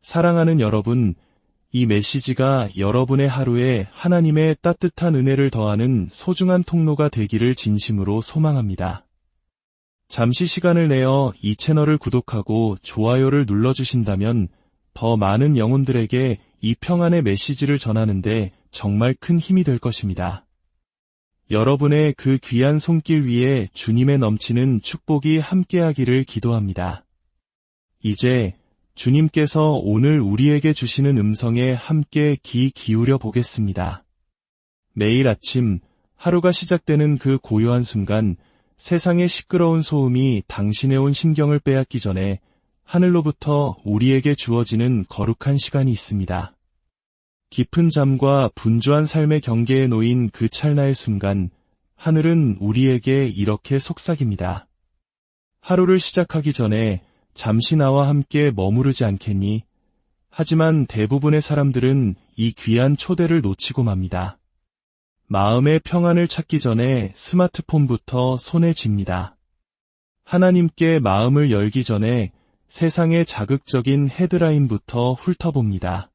사랑하는 여러분, 이 메시지가 여러분의 하루에 하나님의 따뜻한 은혜를 더하는 소중한 통로가 되기를 진심으로 소망합니다. 잠시 시간을 내어 이 채널을 구독하고 좋아요를 눌러주신다면 더 많은 영혼들에게 이 평안의 메시지를 전하는데 정말 큰 힘이 될 것입니다. 여러분의 그 귀한 손길 위에 주님의 넘치는 축복이 함께하기를 기도합니다. 이제 주님께서 오늘 우리에게 주시는 음성에 함께 귀 기울여 보겠습니다. 매일 아침 하루가 시작되는 그 고요한 순간 세상의 시끄러운 소음이 당신의 온 신경을 빼앗기 전에 하늘로부터 우리에게 주어지는 거룩한 시간이 있습니다. 깊은 잠과 분주한 삶의 경계에 놓인 그 찰나의 순간 하늘은 우리에게 이렇게 속삭입니다. 하루를 시작하기 전에 잠시 나와 함께 머무르지 않겠니? 하지만 대부분의 사람들은 이 귀한 초대를 놓치고 맙니다. 마음의 평안을 찾기 전에 스마트폰부터 손에 쥡니다. 하나님께 마음을 열기 전에 세상의 자극적인 헤드라인부터 훑어봅니다.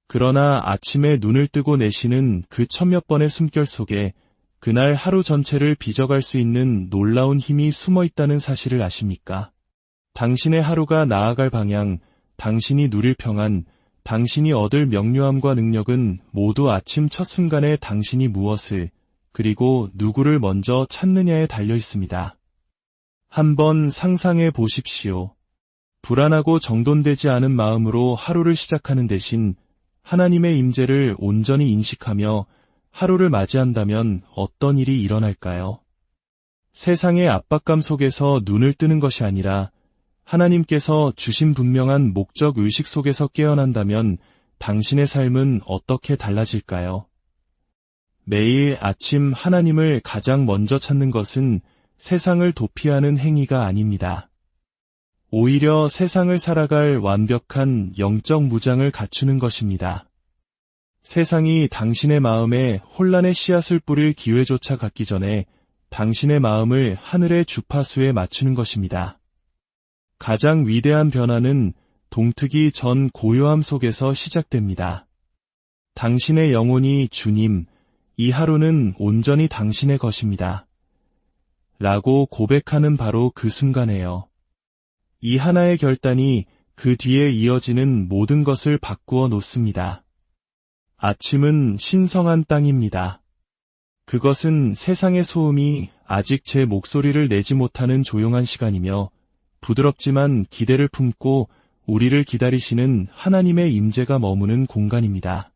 그러나 아침에 눈을 뜨고 내쉬는 그 천몇 번의 숨결 속에 그날 하루 전체를 빚어갈 수 있는 놀라운 힘이 숨어 있다는 사실을 아십니까? 당신의 하루가 나아갈 방향, 당신이 누릴 평안, 당신이 얻을 명료함과 능력은 모두 아침 첫 순간에 당신이 무엇을, 그리고 누구를 먼저 찾느냐에 달려 있습니다. 한번 상상해 보십시오. 불안하고 정돈되지 않은 마음으로 하루를 시작하는 대신 하나님의 임재를 온전히 인식하며 하루를 맞이한다면 어떤 일이 일어날까요? 세상의 압박감 속에서 눈을 뜨는 것이 아니라 하나님께서 주신 분명한 목적 의식 속에서 깨어난다면 당신의 삶은 어떻게 달라질까요? 매일 아침 하나님을 가장 먼저 찾는 것은 세상을 도피하는 행위가 아닙니다. 오히려 세상을 살아갈 완벽한 영적 무장을 갖추는 것입니다. 세상이 당신의 마음에 혼란의 씨앗을 뿌릴 기회조차 갖기 전에 당신의 마음을 하늘의 주파수에 맞추는 것입니다. 가장 위대한 변화는 동트기 전 고요함 속에서 시작됩니다. 당신의 영혼이 주님, 이 하루는 온전히 당신의 것입니다. 라고 고백하는 바로 그 순간에요. 이 하나의 결단이 그 뒤에 이어지는 모든 것을 바꾸어 놓습니다. 아침은 신성한 땅입니다. 그것은 세상의 소음이 아직 제 목소리를 내지 못하는 조용한 시간이며 부드럽지만 기대를 품고 우리를 기다리시는 하나님의 임재가 머무는 공간입니다.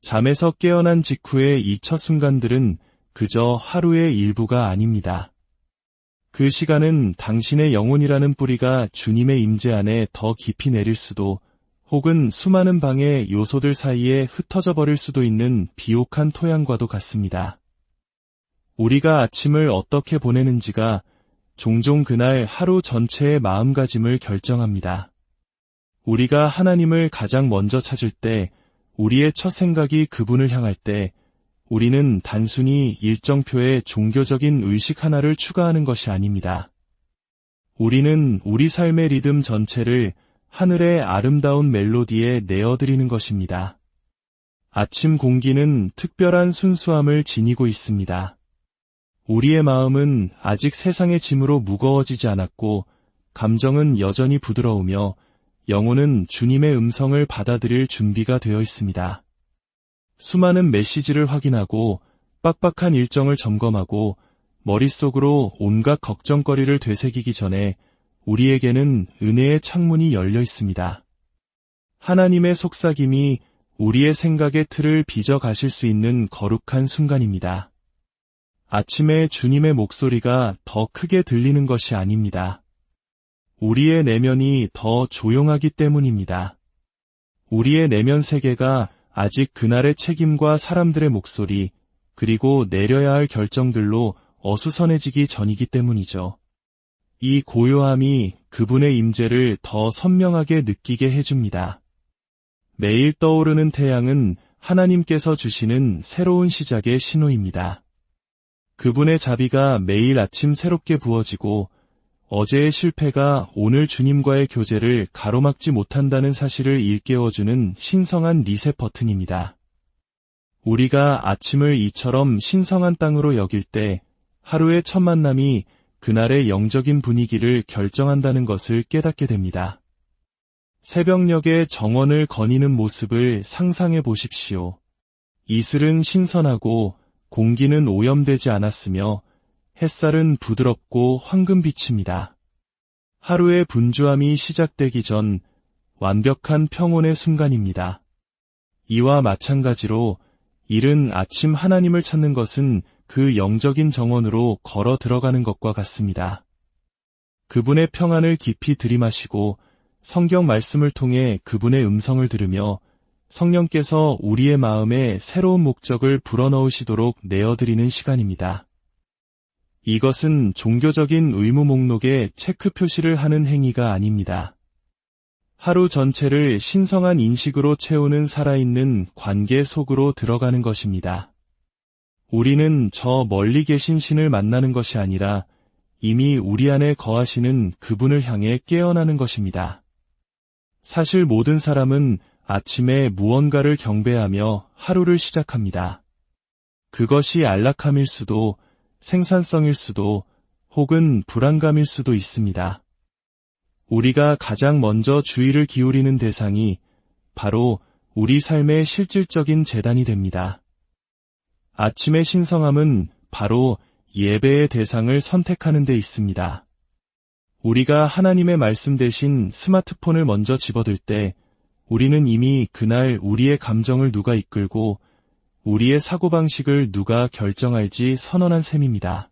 잠에서 깨어난 직후의 이 첫 순간들은 그저 하루의 일부가 아닙니다. 그 시간은 당신의 영혼이라는 뿌리가 주님의 임재 안에 더 깊이 내릴 수도 혹은 수많은 방의 요소들 사이에 흩어져 버릴 수도 있는 비옥한 토양과도 같습니다. 우리가 아침을 어떻게 보내는지가 종종 그날 하루 전체의 마음가짐을 결정합니다. 우리가 하나님을 가장 먼저 찾을 때, 우리의 첫 생각이 그분을 향할 때, 우리는 단순히 일정표의 종교적인 의식 하나를 추가하는 것이 아닙니다. 우리는 우리 삶의 리듬 전체를 하늘의 아름다운 멜로디에 내어드리는 것입니다. 아침 공기는 특별한 순수함을 지니고 있습니다. 우리의 마음은 아직 세상의 짐으로 무거워지지 않았고 감정은 여전히 부드러우며 영혼은 주님의 음성을 받아들일 준비가 되어 있습니다. 수많은 메시지를 확인하고 빡빡한 일정을 점검하고 머릿속으로 온갖 걱정거리를 되새기기 전에 우리에게는 은혜의 창문이 열려 있습니다. 하나님의 속삭임이 우리의 생각의 틀을 빚어 가실 수 있는 거룩한 순간입니다. 아침에 주님의 목소리가 더 크게 들리는 것이 아닙니다. 우리의 내면이 더 조용하기 때문입니다. 우리의 내면 세계가 아직 그날의 책임과 사람들의 목소리, 그리고 내려야 할 결정들로 어수선해지기 전이기 때문이죠. 이 고요함이 그분의 임재를 더 선명하게 느끼게 해줍니다. 매일 떠오르는 태양은 하나님께서 주시는 새로운 시작의 신호입니다. 그분의 자비가 매일 아침 새롭게 부어지고 어제의 실패가 오늘 주님과의 교제를 가로막지 못한다는 사실을 일깨워주는 신성한 리셋 버튼입니다. 우리가 아침을 이처럼 신성한 땅으로 여길 때 하루의 첫 만남이 그날의 영적인 분위기를 결정한다는 것을 깨닫게 됩니다. 새벽녘에 정원을 거니는 모습을 상상해 보십시오. 이슬은 신선하고 공기는 오염되지 않았으며 햇살은 부드럽고 황금빛입니다. 하루의 분주함이 시작되기 전 완벽한 평온의 순간입니다. 이와 마찬가지로 이른 아침 하나님을 찾는 것은 그 영적인 정원으로 걸어 들어가는 것과 같습니다. 그분의 평안을 깊이 들이마시고 성경 말씀을 통해 그분의 음성을 들으며 성령께서 우리의 마음에 새로운 목적을 불어넣으시도록 내어드리는 시간입니다. 이것은 종교적인 의무 목록에 체크 표시를 하는 행위가 아닙니다. 하루 전체를 신성한 인식으로 채우는 살아있는 관계 속으로 들어가는 것입니다. 우리는 저 멀리 계신 신을 만나는 것이 아니라 이미 우리 안에 거하시는 그분을 향해 깨어나는 것입니다. 사실 모든 사람은 아침에 무언가를 경배하며 하루를 시작합니다. 그것이 안락함일 수도 생산성일 수도 혹은 불안감일 수도 있습니다. 우리가 가장 먼저 주의를 기울이는 대상이 바로 우리 삶의 실질적인 재단이 됩니다. 아침의 신성함은 바로 예배의 대상을 선택하는 데 있습니다. 우리가 하나님의 말씀 대신 스마트폰을 먼저 집어들 때 우리는 이미 그날 우리의 감정을 누가 이끌고 우리의 사고방식을 누가 결정할지 선언한 셈입니다.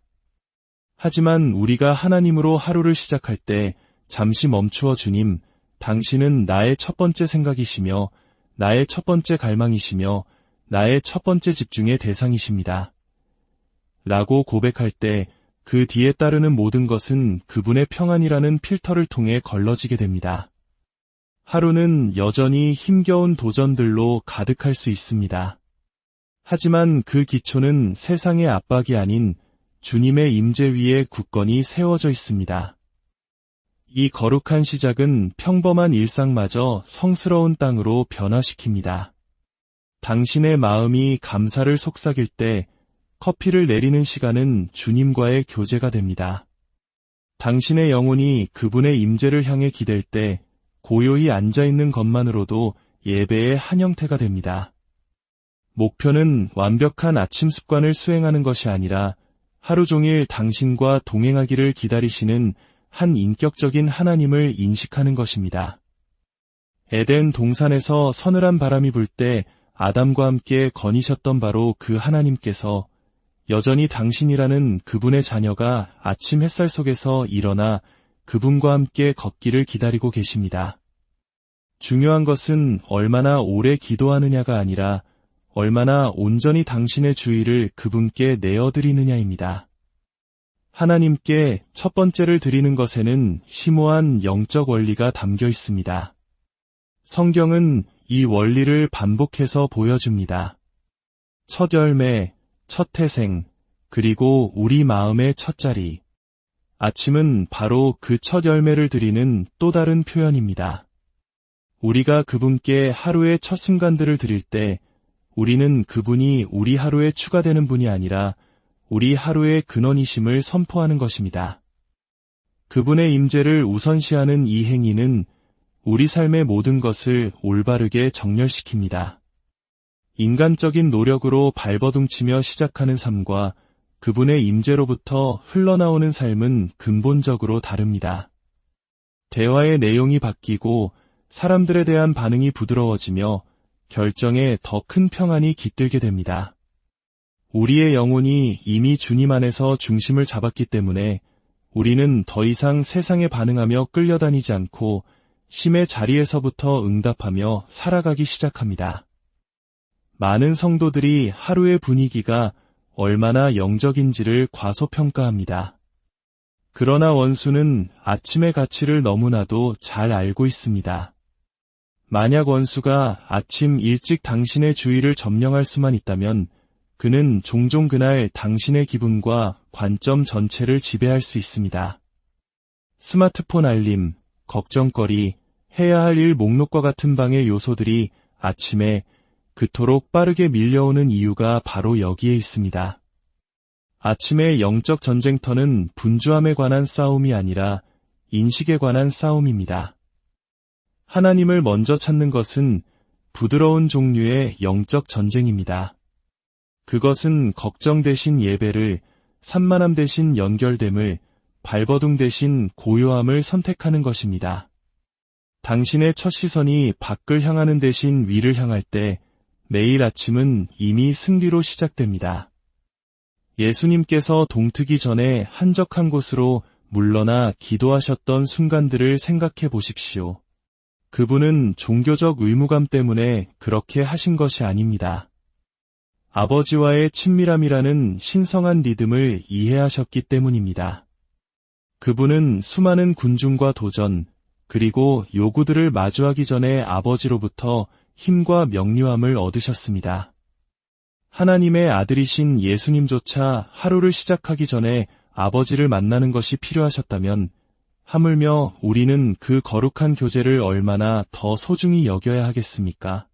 하지만 우리가 하나님으로 하루를 시작할 때 잠시 멈추어 주님, 당신은 나의 첫 번째 생각이시며 나의 첫 번째 갈망이시며 나의 첫 번째 집중의 대상이십니다. 라고 고백할 때 그 뒤에 따르는 모든 것은 그분의 평안이라는 필터를 통해 걸러지게 됩니다. 하루는 여전히 힘겨운 도전들로 가득할 수 있습니다. 하지만 그 기초는 세상의 압박이 아닌 주님의 임재 위에 굳건히 세워져 있습니다. 이 거룩한 시작은 평범한 일상마저 성스러운 땅으로 변화시킵니다. 당신의 마음이 감사를 속삭일 때 커피를 내리는 시간은 주님과의 교제가 됩니다. 당신의 영혼이 그분의 임재를 향해 기댈 때 고요히 앉아있는 것만으로도 예배의 한 형태가 됩니다. 목표는 완벽한 아침 습관을 수행하는 것이 아니라 하루 종일 당신과 동행하기를 기다리시는 한 인격적인 하나님을 인식하는 것입니다. 에덴 동산에서 서늘한 바람이 불 때 아담과 함께 거니셨던 바로 그 하나님께서 여전히 당신이라는 그분의 자녀가 아침 햇살 속에서 일어나 그분과 함께 걷기를 기다리고 계십니다. 중요한 것은 얼마나 오래 기도하느냐가 아니라 얼마나 온전히 당신의 주의를 그분께 내어드리느냐입니다. 하나님께 첫 번째를 드리는 것에는 심오한 영적 원리가 담겨 있습니다. 성경은 이 원리를 반복해서 보여줍니다. 첫 열매, 첫 태생, 그리고 우리 마음의 첫자리. 아침은 바로 그 첫 열매를 드리는 또 다른 표현입니다. 우리가 그분께 하루의 첫 순간들을 드릴 때 우리는 그분이 우리 하루에 추가되는 분이 아니라 우리 하루의 근원이심을 선포하는 것입니다. 그분의 임재를 우선시하는 이 행위는 우리 삶의 모든 것을 올바르게 정렬시킵니다. 인간적인 노력으로 발버둥치며 시작하는 삶과 그분의 임재로부터 흘러나오는 삶은 근본적으로 다릅니다. 대화의 내용이 바뀌고 사람들에 대한 반응이 부드러워지며 결정에 더 큰 평안이 깃들게 됩니다. 우리의 영혼이 이미 주님 안에서 중심을 잡았기 때문에 우리는 더 이상 세상에 반응하며 끌려다니지 않고 심의 자리에서부터 응답하며 살아가기 시작합니다. 많은 성도들이 하루의 분위기가 얼마나 영적인지를 과소평가합니다. 그러나 원수는 아침의 가치를 너무나도 잘 알고 있습니다. 만약 원수가 아침 일찍 당신의 주의를 점령할 수만 있다면 그는 종종 그날 당신의 기분과 관점 전체를 지배할 수 있습니다. 스마트폰 알림, 걱정거리, 해야 할 일 목록과 같은 방해 요소들이 아침에 그토록 빠르게 밀려오는 이유가 바로 여기에 있습니다. 아침의 영적 전쟁터는 분주함에 관한 싸움이 아니라 인식에 관한 싸움입니다. 하나님을 먼저 찾는 것은 부드러운 종류의 영적 전쟁입니다. 그것은 걱정 대신 예배를, 산만함 대신 연결됨을, 발버둥 대신 고요함을 선택하는 것입니다. 당신의 첫 시선이 밖을 향하는 대신 위를 향할 때 매일 아침은 이미 승리로 시작됩니다. 예수님께서 동트기 전에 한적한 곳으로 물러나 기도하셨던 순간들을 생각해 보십시오. 그분은 종교적 의무감 때문에 그렇게 하신 것이 아닙니다. 아버지와의 친밀함이라는 신성한 리듬을 이해하셨기 때문입니다. 그분은 수많은 군중과 도전, 그리고 요구들을 마주하기 전에 아버지로부터 힘과 명료함을 얻으셨습니다. 하나님의 아들이신 예수님조차 하루를 시작하기 전에 아버지를 만나는 것이 필요하셨다면 하물며 우리는 그 거룩한 교제를 얼마나 더 소중히 여겨야 하겠습니까?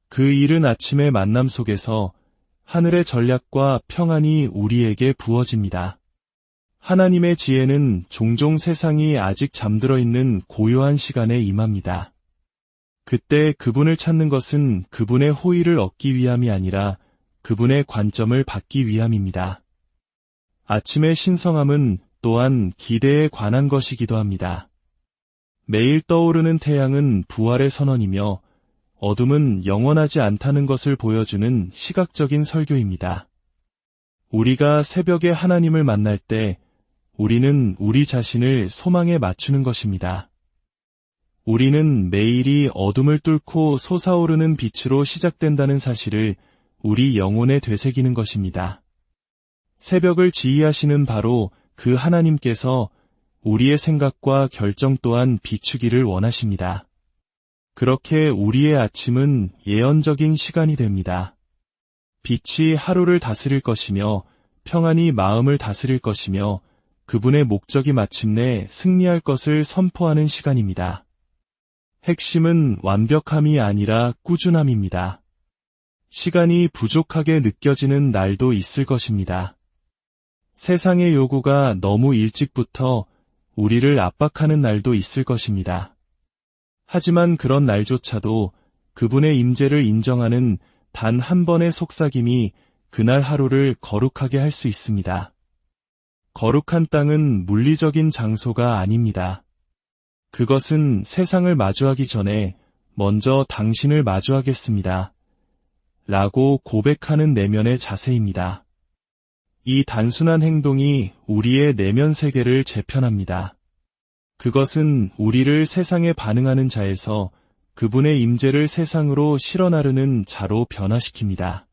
그 이른 아침의 만남 속에서 하늘의 전략과 평안이 우리에게 부어집니다. 하나님의 지혜는 종종 세상이 아직 잠들어 있는 고요한 시간에 임합니다. 그때 그분을 찾는 것은 그분의 호의를 얻기 위함이 아니라 그분의 관점을 받기 위함입니다. 아침의 신성함은 또한 기대에 관한 것이기도 합니다. 매일 떠오르는 태양은 부활의 선언이며 어둠은 영원하지 않다는 것을 보여주는 시각적인 설교입니다. 우리가 새벽에 하나님을 만날 때 우리는 우리 자신을 소망에 맞추는 것입니다. 우리는 매일이 어둠을 뚫고 솟아오르는 빛으로 시작된다는 사실을 우리 영혼에 되새기는 것입니다. 새벽을 지휘하시는 바로 그 하나님께서 우리의 생각과 결정 또한 비추기를 원하십니다. 그렇게 우리의 아침은 예언적인 시간이 됩니다. 빛이 하루를 다스릴 것이며 평안이 마음을 다스릴 것이며 그분의 목적이 마침내 승리할 것을 선포하는 시간입니다. 핵심은 완벽함이 아니라 꾸준함입니다. 시간이 부족하게 느껴지는 날도 있을 것입니다. 세상의 요구가 너무 일찍부터 우리를 압박하는 날도 있을 것입니다. 하지만 그런 날조차도 그분의 임재를 인정하는 단 한 번의 속삭임이 그날 하루를 거룩하게 할 수 있습니다. 거룩한 땅은 물리적인 장소가 아닙니다. 그것은 세상을 마주하기 전에 먼저 당신을 마주하겠습니다. 라고 고백하는 내면의 자세입니다. 이 단순한 행동이 우리의 내면 세계를 재편합니다. 그것은 우리를 세상에 반응하는 자에서 그분의 임재를 세상으로 실어나르는 자로 변화시킵니다.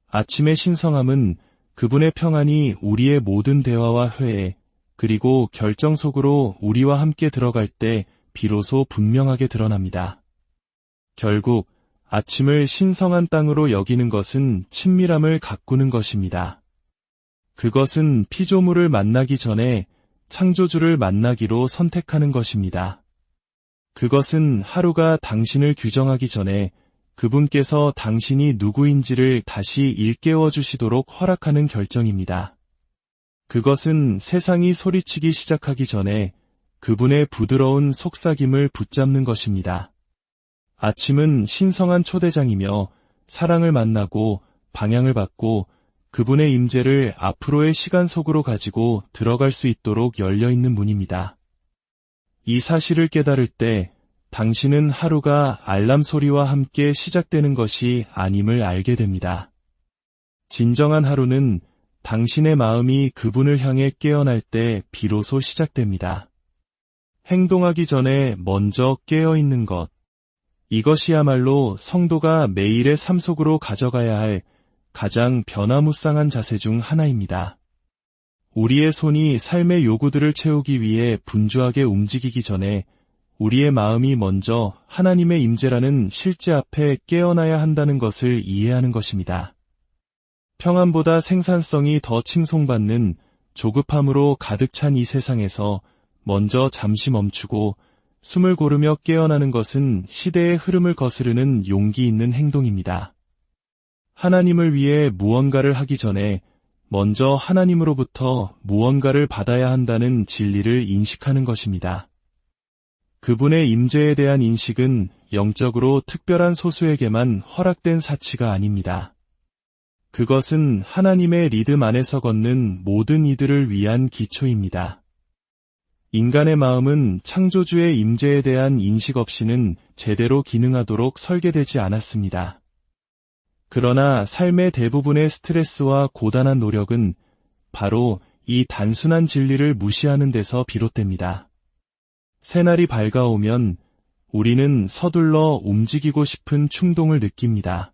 아침의 신성함은 그분의 평안이 우리의 모든 대화와 회의, 그리고 결정 속으로 우리와 함께 들어갈 때 비로소 분명하게 드러납니다. 결국 아침을 신성한 땅으로 여기는 것은 친밀함을 가꾸는 것입니다. 그것은 피조물을 만나기 전에 창조주를 만나기로 선택하는 것입니다. 그것은 하루가 당신을 규정하기 전에 그분께서 당신이 누구인지를 다시 일깨워 주시도록 허락하는 결정입니다. 그것은 세상이 소리치기 시작하기 전에 그분의 부드러운 속삭임을 붙잡는 것입니다. 아침은 신성한 초대장이며 사랑을 만나고 방향을 받고 그분의 임재를 앞으로의 시간 속으로 가지고 들어갈 수 있도록 열려있는 문입니다. 이 사실을 깨달을 때 당신은 하루가 알람 소리와 함께 시작되는 것이 아님을 알게 됩니다. 진정한 하루는 당신의 마음이 그분을 향해 깨어날 때 비로소 시작됩니다. 행동하기 전에 먼저 깨어있는 것. 이것이야말로 성도가 매일의 삶 속으로 가져가야 할 가장 변화무쌍한 자세 중 하나입니다. 우리의 손이 삶의 요구들을 채우기 위해 분주하게 움직이기 전에 우리의 마음이 먼저 하나님의 임재라는 실제 앞에 깨어나야 한다는 것을 이해하는 것입니다. 평안보다 생산성이 더 칭송받는 조급함으로 가득 찬 이 세상에서 먼저 잠시 멈추고 숨을 고르며 깨어나는 것은 시대의 흐름을 거스르는 용기 있는 행동입니다. 하나님을 위해 무언가를 하기 전에 먼저 하나님으로부터 무언가를 받아야 한다는 진리를 인식하는 것입니다. 그분의 임재에 대한 인식은 영적으로 특별한 소수에게만 허락된 사치가 아닙니다. 그것은 하나님의 리듬 안에서 걷는 모든 이들을 위한 기초입니다. 인간의 마음은 창조주의 임재에 대한 인식 없이는 제대로 기능하도록 설계되지 않았습니다. 그러나 삶의 대부분의 스트레스와 고단한 노력은 바로 이 단순한 진리를 무시하는 데서 비롯됩니다. 새날이 밝아오면 우리는 서둘러 움직이고 싶은 충동을 느낍니다.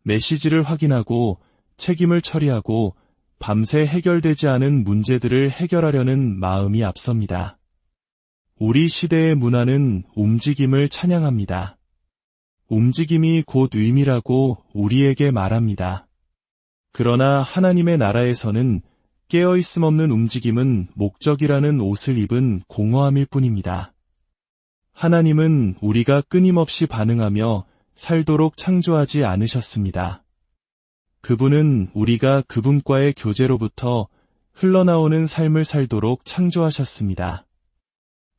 메시지를 확인하고 책임을 처리하고 밤새 해결되지 않은 문제들을 해결하려는 마음이 앞섭니다. 우리 시대의 문화는 움직임을 찬양합니다. 움직임이 곧 의미라고 우리에게 말합니다. 그러나 하나님의 나라에서는 깨어있음 없는 움직임은 목적이라는 옷을 입은 공허함일 뿐입니다. 하나님은 우리가 끊임없이 반응하며 살도록 창조하지 않으셨습니다. 그분은 우리가 그분과의 교제로부터 흘러나오는 삶을 살도록 창조하셨습니다.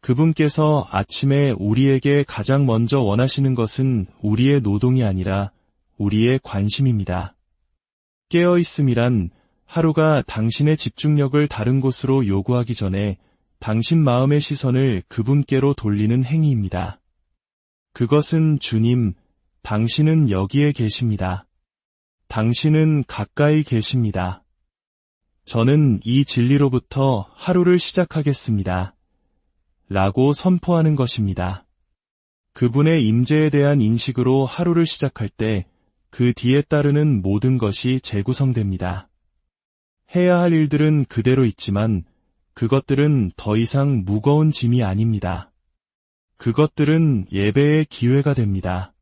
그분께서 아침에 우리에게 가장 먼저 원하시는 것은 우리의 노동이 아니라 우리의 관심입니다. 깨어있음이란 하루가 당신의 집중력을 다른 곳으로 요구하기 전에 당신 마음의 시선을 그분께로 돌리는 행위입니다. 그것은 주님, 당신은 여기에 계십니다. 당신은 가까이 계십니다. 저는 이 진리로부터 하루를 시작하겠습니다. 라고 선포하는 것입니다. 그분의 임재에 대한 인식으로 하루를 시작할 때 그 뒤에 따르는 모든 것이 재구성됩니다. 해야 할 일들은 그대로 있지만 그것들은 더 이상 무거운 짐이 아닙니다. 그것들은 예배의 기회가 됩니다.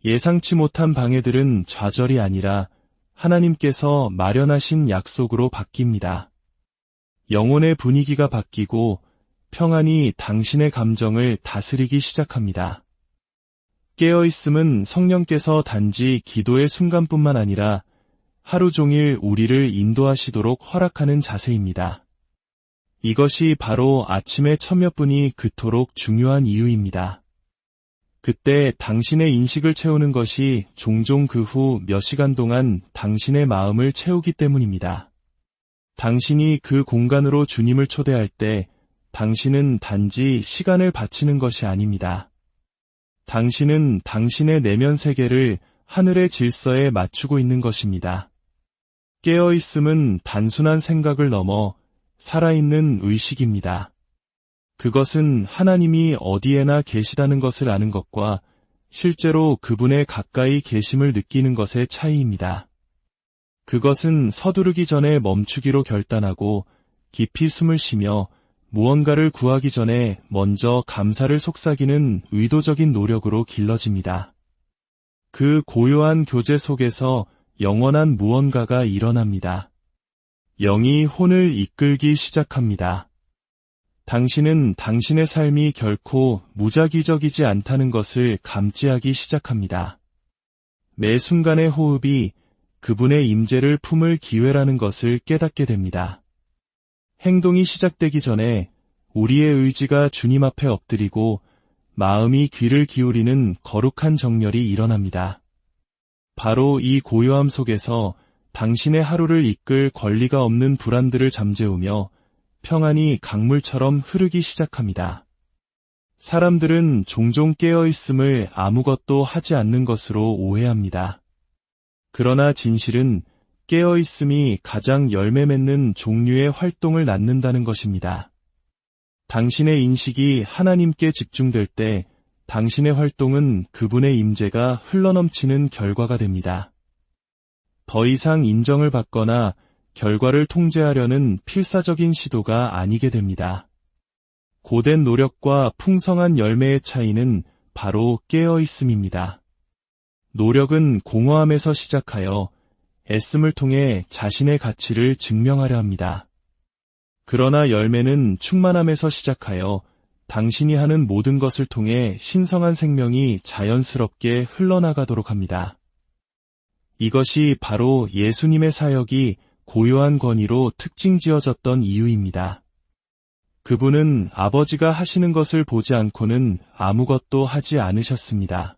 예상치 못한 방해들은 좌절이 아니라 하나님께서 마련하신 약속으로 바뀝니다. 영혼의 분위기가 바뀌고 평안이 당신의 감정을 다스리기 시작합니다. 깨어있음은 성령께서 단지 기도의 순간뿐만 아니라 하루 종일 우리를 인도하시도록 허락하는 자세입니다. 이것이 바로 아침의 첫몇 분이 그토록 중요한 이유입니다. 그때 당신의 인식을 채우는 것이 종종 그 후 몇 시간 동안 당신의 마음을 채우기 때문입니다. 당신이 그 공간으로 주님을 초대할 때 당신은 단지 시간을 바치는 것이 아닙니다. 당신은 당신의 내면 세계를 하늘의 질서에 맞추고 있는 것입니다. 깨어있음은 단순한 생각을 넘어 살아있는 의식입니다. 그것은 하나님이 어디에나 계시다는 것을 아는 것과 실제로 그분의 가까이 계심을 느끼는 것의 차이입니다. 그것은 서두르기 전에 멈추기로 결단하고 깊이 숨을 쉬며 무언가를 구하기 전에 먼저 감사를 속삭이는 의도적인 노력으로 길러집니다. 그 고요한 교제 속에서 영원한 무언가가 일어납니다. 영이 혼을 이끌기 시작합니다. 당신은 당신의 삶이 결코 무작위적이지 않다는 것을 감지하기 시작합니다. 매 순간의 호흡이 그분의 임재를 품을 기회라는 것을 깨닫게 됩니다. 행동이 시작되기 전에 우리의 의지가 주님 앞에 엎드리고 마음이 귀를 기울이는 거룩한 정렬이 일어납니다. 바로 이 고요함 속에서 당신의 하루를 이끌 권리가 없는 불안들을 잠재우며 평안이 강물처럼 흐르기 시작합니다. 사람들은 종종 깨어있음을 아무것도 하지 않는 것으로 오해합니다. 그러나 진실은 깨어있음이 가장 열매 맺는 종류의 활동을 낳는다는 것입니다. 당신의 인식이 하나님께 집중될 때 당신의 활동은 그분의 임재가 흘러넘치는 결과가 됩니다. 더 이상 인정을 받거나 결과를 통제하려는 필사적인 시도가 아니게 됩니다. 고된 노력과 풍성한 열매의 차이는 바로 깨어있음입니다. 노력은 공허함에서 시작하여 애씀을 통해 자신의 가치를 증명하려 합니다. 그러나 열매는 충만함에서 시작하여 당신이 하는 모든 것을 통해 신성한 생명이 자연스럽게 흘러나가도록 합니다. 이것이 바로 예수님의 사역이 고요한 권위로 특징 지어졌던 이유입니다. 그분은 아버지가 하시는 것을 보지 않고는 아무것도 하지 않으셨습니다.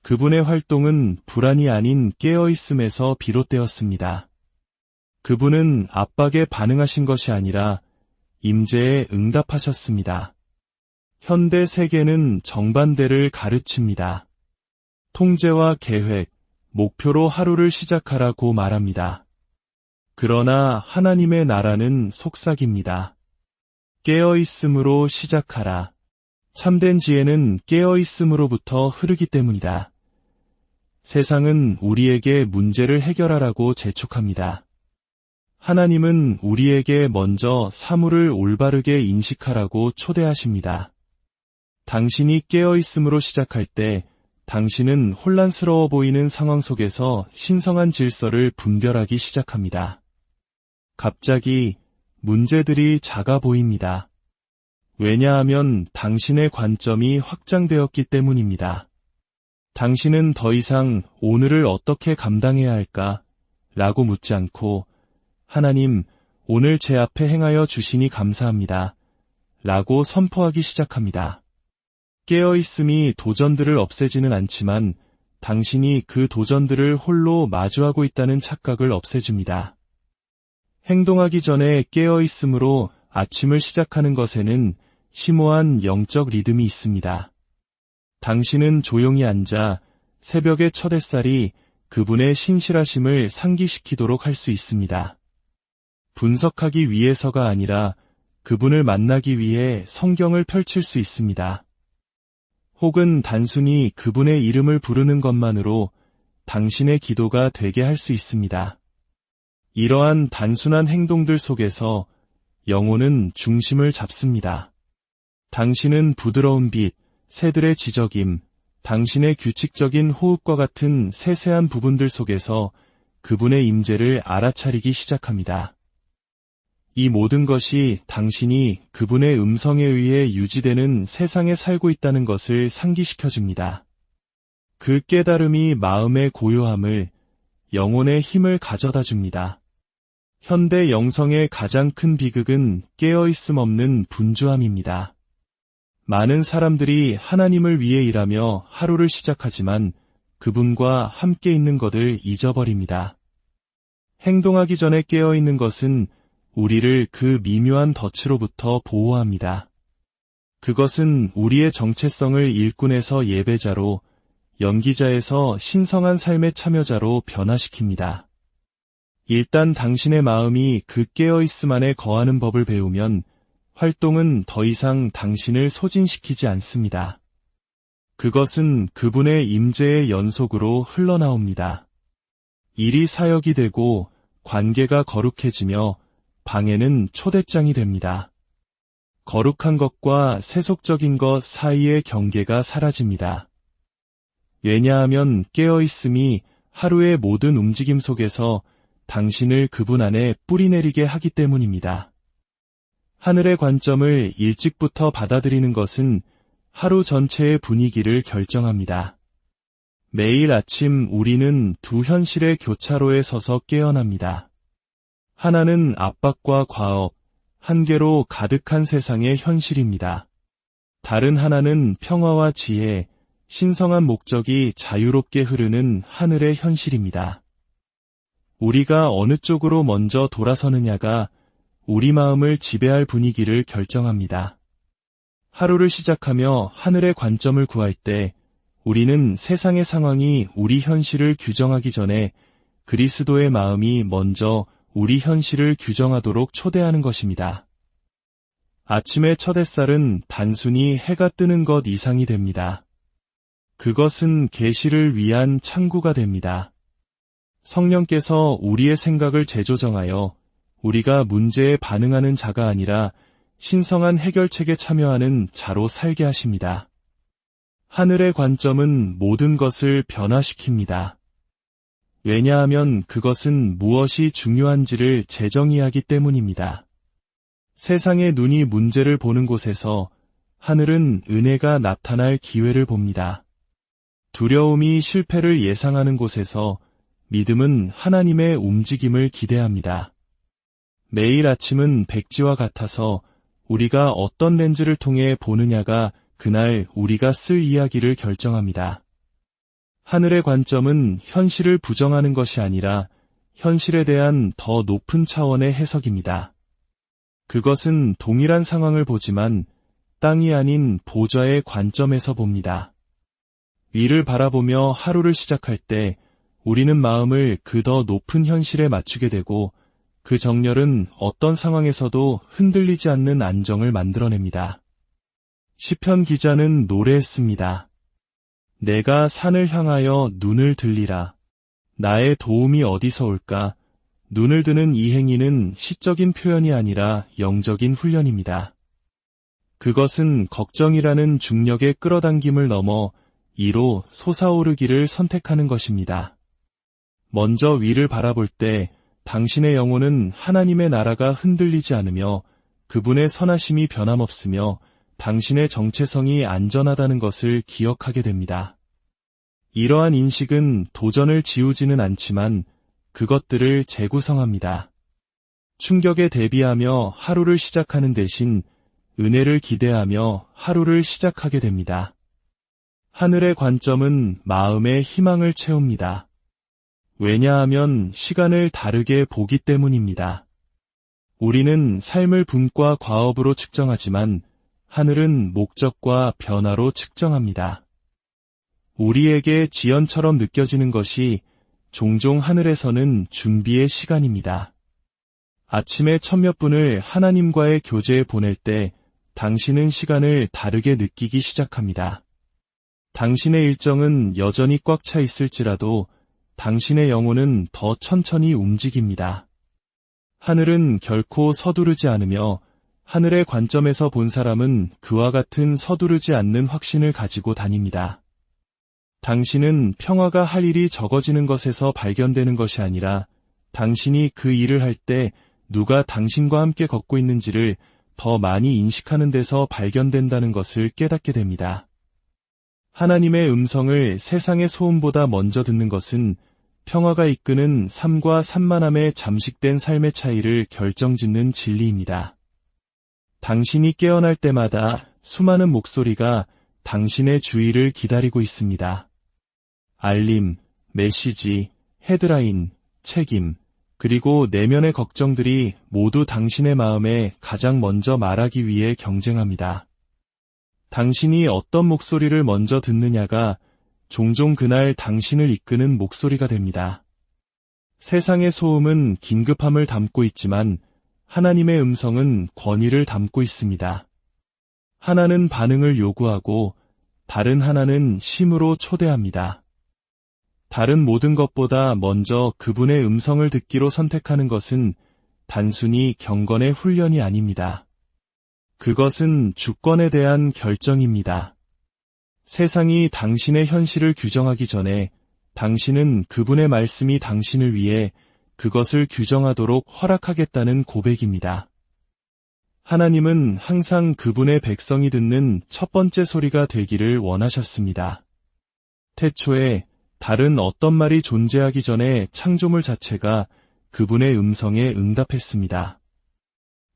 그분의 활동은 불안이 아닌 깨어있음에서 비롯되었습니다. 그분은 압박에 반응하신 것이 아니라 임재에 응답하셨습니다. 현대 세계는 정반대를 가르칩니다. 통제와 계획, 목표로 하루를 시작하라고 말합니다. 그러나 하나님의 나라는 속삭입니다. 깨어있음으로 시작하라. 참된 지혜는 깨어있음으로부터 흐르기 때문이다. 세상은 우리에게 문제를 해결하라고 재촉합니다. 하나님은 우리에게 먼저 사물을 올바르게 인식하라고 초대하십니다. 당신이 깨어있음으로 시작할 때 당신은 혼란스러워 보이는 상황 속에서 신성한 질서를 분별하기 시작합니다. 갑자기 문제들이 작아 보입니다. 왜냐하면 당신의 관점이 확장되었기 때문입니다. 당신은 더 이상 오늘을 어떻게 감당해야 할까? 라고 묻지 않고 하나님, 오늘 제 앞에 행하여 주시니 감사합니다. 라고 선포하기 시작합니다. 깨어있음이 도전들을 없애지는 않지만 당신이 그 도전들을 홀로 마주하고 있다는 착각을 없애줍니다. 행동하기 전에 깨어있음으로 아침을 시작하는 것에는 심오한 영적 리듬이 있습니다. 당신은 조용히 앉아 새벽의 첫 햇살이 그분의 신실하심을 상기시키도록 할 수 있습니다. 분석하기 위해서가 아니라 그분을 만나기 위해 성경을 펼칠 수 있습니다. 혹은 단순히 그분의 이름을 부르는 것만으로 당신의 기도가 되게 할 수 있습니다. 이러한 단순한 행동들 속에서 영혼은 중심을 잡습니다. 당신은 부드러운 빛, 새들의 지저김, 당신의 규칙적인 호흡과 같은 세세한 부분들 속에서 그분의 임재를 알아차리기 시작합니다. 이 모든 것이 당신이 그분의 음성에 의해 유지되는 세상에 살고 있다는 것을 상기시켜줍니다. 그 깨달음이 마음의 고요함을, 영혼의 힘을 가져다 줍니다. 현대 영성의 가장 큰 비극은 깨어있음 없는 분주함입니다. 많은 사람들이 하나님을 위해 일하며 하루를 시작하지만 그분과 함께 있는 것을 잊어버립니다. 행동하기 전에 깨어있는 것은 우리를 그 미묘한 덫으로부터 보호합니다. 그것은 우리의 정체성을 일꾼에서 예배자로, 연기자에서 신성한 삶의 참여자로 변화시킵니다. 일단 당신의 마음이 그 깨어있음 안에 거하는 법을 배우면 활동은 더 이상 당신을 소진시키지 않습니다. 그것은 그분의 임재의 연속으로 흘러나옵니다. 일이 사역이 되고 관계가 거룩해지며 방해는 초대장이 됩니다. 거룩한 것과 세속적인 것 사이의 경계가 사라집니다. 왜냐하면 깨어있음이 하루의 모든 움직임 속에서 당신을 그분 안에 뿌리내리게 하기 때문입니다. 하늘의 관점을 일찍부터 받아들이는 것은 하루 전체의 분위기를 결정합니다. 매일 아침 우리는 두 현실의 교차로에 서서 깨어납니다. 하나는 압박과 과업, 한계로 가득한 세상의 현실입니다. 다른 하나는 평화와 지혜, 신성한 목적이 자유롭게 흐르는 하늘의 현실입니다. 우리가 어느 쪽으로 먼저 돌아서느냐가 우리 마음을 지배할 분위기를 결정합니다. 하루를 시작하며 하늘의 관점을 구할 때 우리는 세상의 상황이 우리 현실을 규정하기 전에 그리스도의 마음이 먼저 우리 현실을 규정하도록 초대하는 것입니다. 아침의 첫 햇살은 단순히 해가 뜨는 것 이상이 됩니다. 그것은 계시를 위한 창구가 됩니다. 성령께서 우리의 생각을 재조정하여 우리가 문제에 반응하는 자가 아니라 신성한 해결책에 참여하는 자로 살게 하십니다. 하늘의 관점은 모든 것을 변화시킵니다. 왜냐하면 그것은 무엇이 중요한지를 재정의하기 때문입니다. 세상의 눈이 문제를 보는 곳에서 하늘은 은혜가 나타날 기회를 봅니다. 두려움이 실패를 예상하는 곳에서 믿음은 하나님의 움직임을 기대합니다. 매일 아침은 백지와 같아서 우리가 어떤 렌즈를 통해 보느냐가 그날 우리가 쓸 이야기를 결정합니다. 하늘의 관점은 현실을 부정하는 것이 아니라 현실에 대한 더 높은 차원의 해석입니다. 그것은 동일한 상황을 보지만 땅이 아닌 보좌의 관점에서 봅니다. 위를 바라보며 하루를 시작할 때 우리는 마음을 그 더 높은 현실에 맞추게 되고 그 정열은 어떤 상황에서도 흔들리지 않는 안정을 만들어냅니다. 시편 기자는 노래했습니다. 내가 산을 향하여 눈을 들리라. 나의 도움이 어디서 올까? 눈을 드는 이 행위는 시적인 표현이 아니라 영적인 훈련입니다. 그것은 걱정이라는 중력의 끌어당김을 넘어 이로 솟아오르기를 선택하는 것입니다. 먼저 위를 바라볼 때 당신의 영혼은 하나님의 나라가 흔들리지 않으며 그분의 선하심이 변함없으며 당신의 정체성이 안전하다는 것을 기억하게 됩니다. 이러한 인식은 도전을 지우지는 않지만 그것들을 재구성합니다. 충격에 대비하며 하루를 시작하는 대신 은혜를 기대하며 하루를 시작하게 됩니다. 하늘의 관점은 마음의 희망을 채웁니다. 왜냐하면 시간을 다르게 보기 때문입니다. 우리는 삶을 분과 과업으로 측정하지만 하늘은 목적과 변화로 측정합니다. 우리에게 지연처럼 느껴지는 것이 종종 하늘에서는 준비의 시간입니다. 아침에 천몇 분을 하나님과의 교제에 보낼 때 당신은 시간을 다르게 느끼기 시작합니다. 당신의 일정은 여전히 꽉 차 있을지라도 당신의 영혼은 더 천천히 움직입니다. 하늘은 결코 서두르지 않으며 하늘의 관점에서 본 사람은 그와 같은 서두르지 않는 확신을 가지고 다닙니다. 당신은 평화가 할 일이 적어지는 것에서 발견되는 것이 아니라 당신이 그 일을 할 때 누가 당신과 함께 걷고 있는지를 더 많이 인식하는 데서 발견된다는 것을 깨닫게 됩니다. 하나님의 음성을 세상의 소음보다 먼저 듣는 것은 평화가 이끄는 삶과 산만함의 잠식된 삶의 차이를 결정짓는 진리입니다. 당신이 깨어날 때마다 수많은 목소리가 당신의 주의를 기다리고 있습니다. 알림, 메시지, 헤드라인, 책임, 그리고 내면의 걱정들이 모두 당신의 마음에 가장 먼저 말하기 위해 경쟁합니다. 당신이 어떤 목소리를 먼저 듣느냐가 종종 그날 당신을 이끄는 목소리가 됩니다. 세상의 소음은 긴급함을 담고 있지만 하나님의 음성은 권위를 담고 있습니다. 하나는 반응을 요구하고 다른 하나는 심으로 초대합니다. 다른 모든 것보다 먼저 그분의 음성을 듣기로 선택하는 것은 단순히 경건의 훈련이 아닙니다. 그것은 주권에 대한 결정입니다. 세상이 당신의 현실을 규정하기 전에 당신은 그분의 말씀이 당신을 위해 그것을 규정하도록 허락하겠다는 고백입니다. 하나님은 항상 그분의 백성이 듣는 첫 번째 소리가 되기를 원하셨습니다. 태초에 다른 어떤 말이 존재하기 전에 창조물 자체가 그분의 음성에 응답했습니다.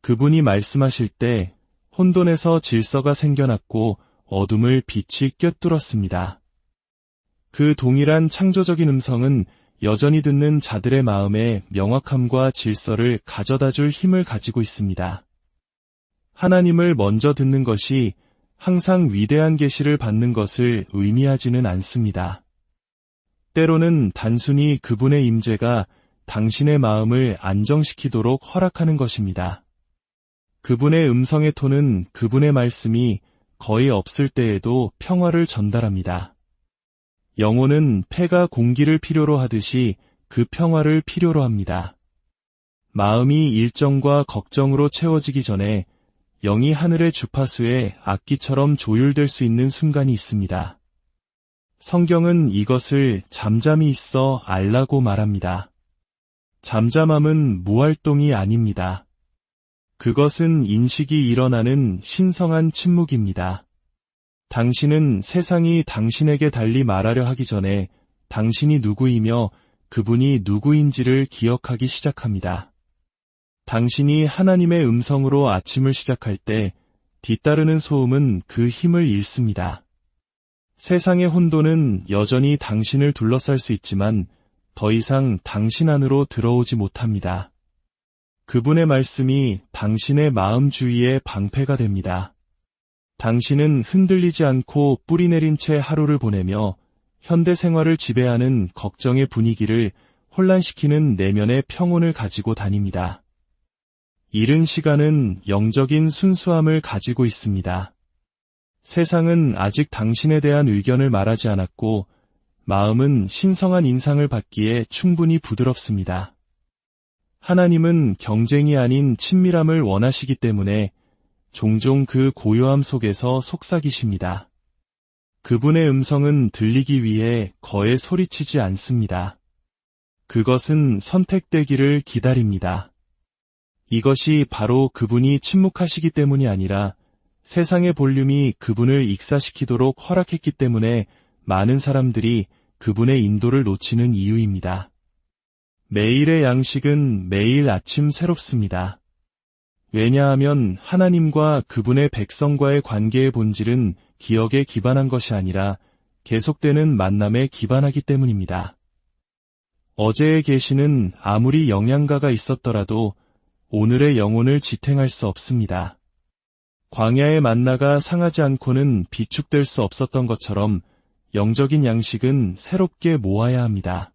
그분이 말씀하실 때 혼돈에서 질서가 생겨났고 어둠을 빛이 꿰뚫었습니다. 그 동일한 창조적인 음성은 여전히 듣는 자들의 마음에 명확함과 질서를 가져다줄 힘을 가지고 있습니다. 하나님을 먼저 듣는 것이 항상 위대한 계시를 받는 것을 의미하지는 않습니다. 때로는 단순히 그분의 임재가 당신의 마음을 안정시키도록 허락하는 것입니다. 그분의 음성의 톤은 그분의 말씀이 거의 없을 때에도 평화를 전달합니다. 영혼은 폐가 공기를 필요로 하듯이 그 평화를 필요로 합니다. 마음이 일정과 걱정으로 채워지기 전에 영이 하늘의 주파수에 악기처럼 조율될 수 있는 순간이 있습니다. 성경은 이것을 잠잠히 있어 알라고 말합니다. 잠잠함은 무활동이 아닙니다. 그것은 인식이 일어나는 신성한 침묵입니다. 당신은 세상이 당신에게 달리 말하려 하기 전에 당신이 누구이며 그분이 누구인지를 기억하기 시작합니다. 당신이 하나님의 음성으로 아침을 시작할 때 뒤따르는 소음은 그 힘을 잃습니다. 세상의 혼돈은 여전히 당신을 둘러쌀 수 있지만 더 이상 당신 안으로 들어오지 못합니다. 그분의 말씀이 당신의 마음 주위에 방패가 됩니다. 당신은 흔들리지 않고 뿌리 내린 채 하루를 보내며 현대 생활을 지배하는 걱정의 분위기를 혼란시키는 내면의 평온을 가지고 다닙니다. 이른 시간은 영적인 순수함을 가지고 있습니다. 세상은 아직 당신에 대한 의견을 말하지 않았고 마음은 신성한 인상을 받기에 충분히 부드럽습니다. 하나님은 경쟁이 아닌 친밀함을 원하시기 때문에 종종 그 고요함 속에서 속삭이십니다. 그분의 음성은 들리기 위해 거에 소리치지 않습니다. 그것은 선택되기를 기다립니다. 이것이 바로 그분이 침묵하시기 때문이 아니라 세상의 볼륨이 그분을 익사시키도록 허락했기 때문에 많은 사람들이 그분의 인도를 놓치는 이유입니다. 매일의 양식은 매일 아침 새롭습니다. 왜냐하면 하나님과 그분의 백성과의 관계의 본질은 기억에 기반한 것이 아니라 계속되는 만남에 기반하기 때문입니다. 어제의 계시는 아무리 영양가가 있었더라도 오늘의 영혼을 지탱할 수 없습니다. 광야의 만나가 상하지 않고는 비축될 수 없었던 것처럼 영적인 양식은 새롭게 모아야 합니다.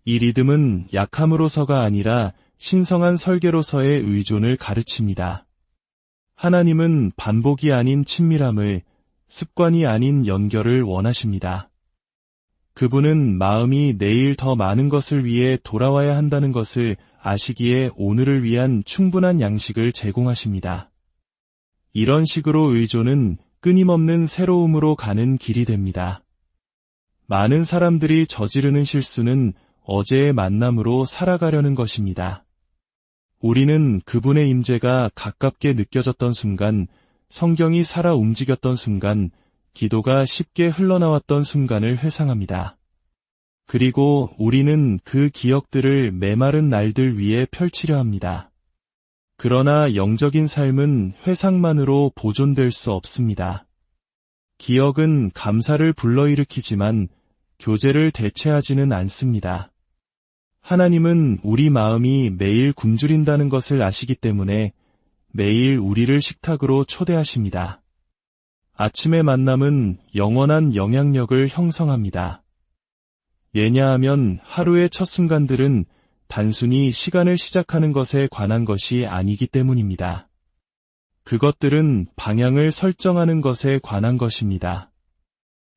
이 리듬은 약함으로서가 아니라 신성한 설계로서의 의존을 가르칩니다. 하나님은 반복이 아닌 친밀함을, 습관이 아닌 연결을 원하십니다. 그분은 마음이 내일 더 많은 것을 위해 돌아와야 한다는 것을 아시기에 오늘을 위한 충분한 양식을 제공하십니다. 이런 식으로 의존은 끊임없는 새로움으로 가는 길이 됩니다. 많은 사람들이 저지르는 실수는 어제의 만남으로 살아가려는 것입니다. 우리는 그분의 임재가 가깝게 느껴졌던 순간, 성경이 살아 움직였던 순간, 기도가 쉽게 흘러나왔던 순간을 회상합니다. 그리고 우리는 그 기억들을 메마른 날들 위에 펼치려 합니다. 그러나 영적인 삶은 회상만으로 보존될 수 없습니다. 기억은 감사를 불러일으키지만 교제를 대체하지는 않습니다. 하나님은 우리 마음이 매일 굶주린다는 것을 아시기 때문에 매일 우리를 식탁으로 초대하십니다. 아침의 만남은 영원한 영향력을 형성합니다. 왜냐하면 하루의 첫 순간들은 단순히 시간을 시작하는 것에 관한 것이 아니기 때문입니다. 그것들은 방향을 설정하는 것에 관한 것입니다.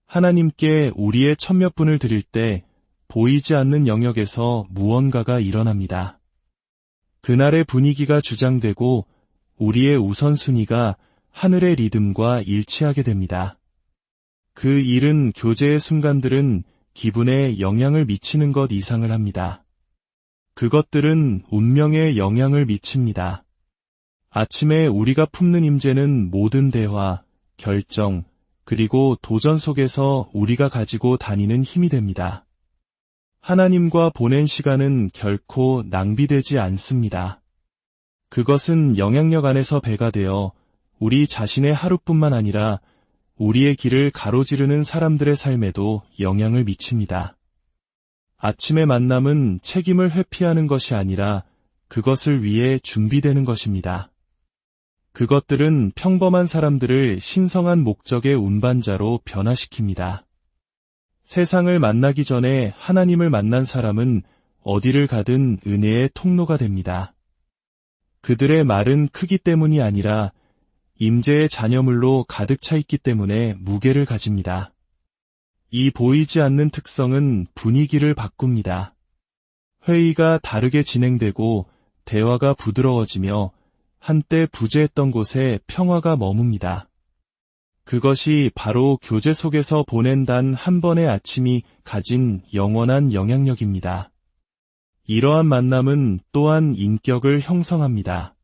하나님께 우리의 첫몇 분을 드릴 때 보이지 않는 영역에서 무언가가 일어납니다. 그날의 분위기가 주장되고 우리의 우선순위가 하늘의 리듬과 일치하게 됩니다. 그 이른 교제의 순간들은 기분에 영향을 미치는 것 이상을 합니다. 그것들은 운명에 영향을 미칩니다. 아침에 우리가 품는 임재는 모든 대화, 결정, 그리고 도전 속에서 우리가 가지고 다니는 힘이 됩니다. 하나님과 보낸 시간은 결코 낭비되지 않습니다. 그것은 영향력 안에서 배가 되어 우리 자신의 하루뿐만 아니라 우리의 길을 가로지르는 사람들의 삶에도 영향을 미칩니다. 아침의 만남은 책임을 회피하는 것이 아니라 그것을 위해 준비되는 것입니다. 그것들은 평범한 사람들을 신성한 목적의 운반자로 변화시킵니다. 세상을 만나기 전에 하나님을 만난 사람은 어디를 가든 은혜의 통로가 됩니다. 그들의 말은 크기 때문이 아니라 임재의 잔여물로 가득 차 있기 때문에 무게를 가집니다. 이 보이지 않는 특성은 분위기를 바꿉니다. 회의가 다르게 진행되고 대화가 부드러워지며 한때 부재했던 곳에 평화가 머뭅니다. 그것이 바로 교제 속에서 보낸 단 한 번의 아침이 가진 영원한 영향력입니다. 이러한 만남은 또한 인격을 형성합니다.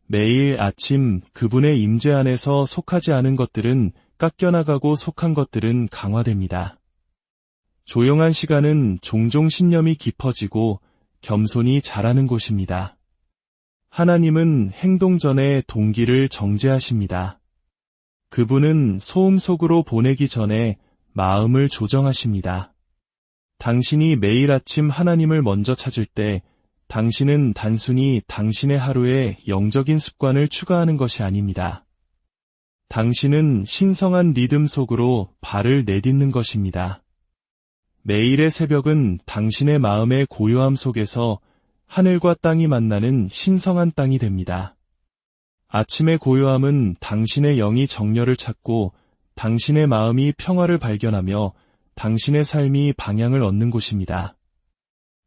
매일 아침 그분의 임재 안에서 속하지 않은 것들은 깎여나가고 속한 것들은 강화됩니다. 조용한 시간은 종종 신념이 깊어지고 겸손히 자라는 곳입니다. 하나님은 행동 전에 동기를 정죄하십니다. 그분은 소음 속으로 보내기 전에 마음을 조정하십니다. 당신이 매일 아침 하나님을 먼저 찾을 때 당신은 단순히 당신의 하루에 영적인 습관을 추가하는 것이 아닙니다. 당신은 신성한 리듬 속으로 발을 내딛는 것입니다. 매일의 새벽은 당신의 마음의 고요함 속에서 하늘과 땅이 만나는 신성한 땅이 됩니다. 아침의 고요함은 당신의 영이 정열을 찾고 당신의 마음이 평화를 발견하며 당신의 삶이 방향을 얻는 곳입니다.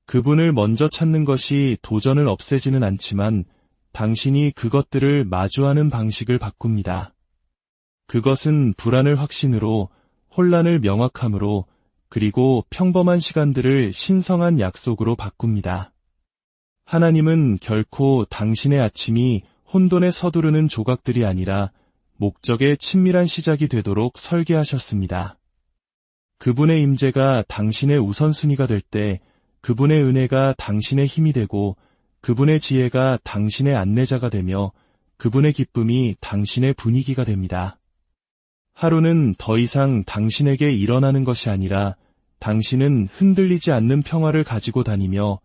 그분을 먼저 찾는 것이 도전을 없애지는 않지만 당신이 그것들을 마주하는 방식을 바꿉니다. 그것은 불안을 확신으로, 혼란을 명확함으로, 그리고 평범한 시간들을 신성한 약속으로 바꿉니다. 하나님은 결코 당신의 아침이 혼돈에 서두르는 조각들이 아니라 목적의 친밀한 시작이 되도록 설계하셨습니다. 그분의 임재가 당신의 우선순위가 될 때 그분의 은혜가 당신의 힘이 되고 그분의 지혜가 당신의 안내자가 되며 그분의 기쁨이 당신의 분위기가 됩니다. 하루는 더 이상 당신에게 일어나는 것이 아니라 당신은 흔들리지 않는 평화를 가지고 다니며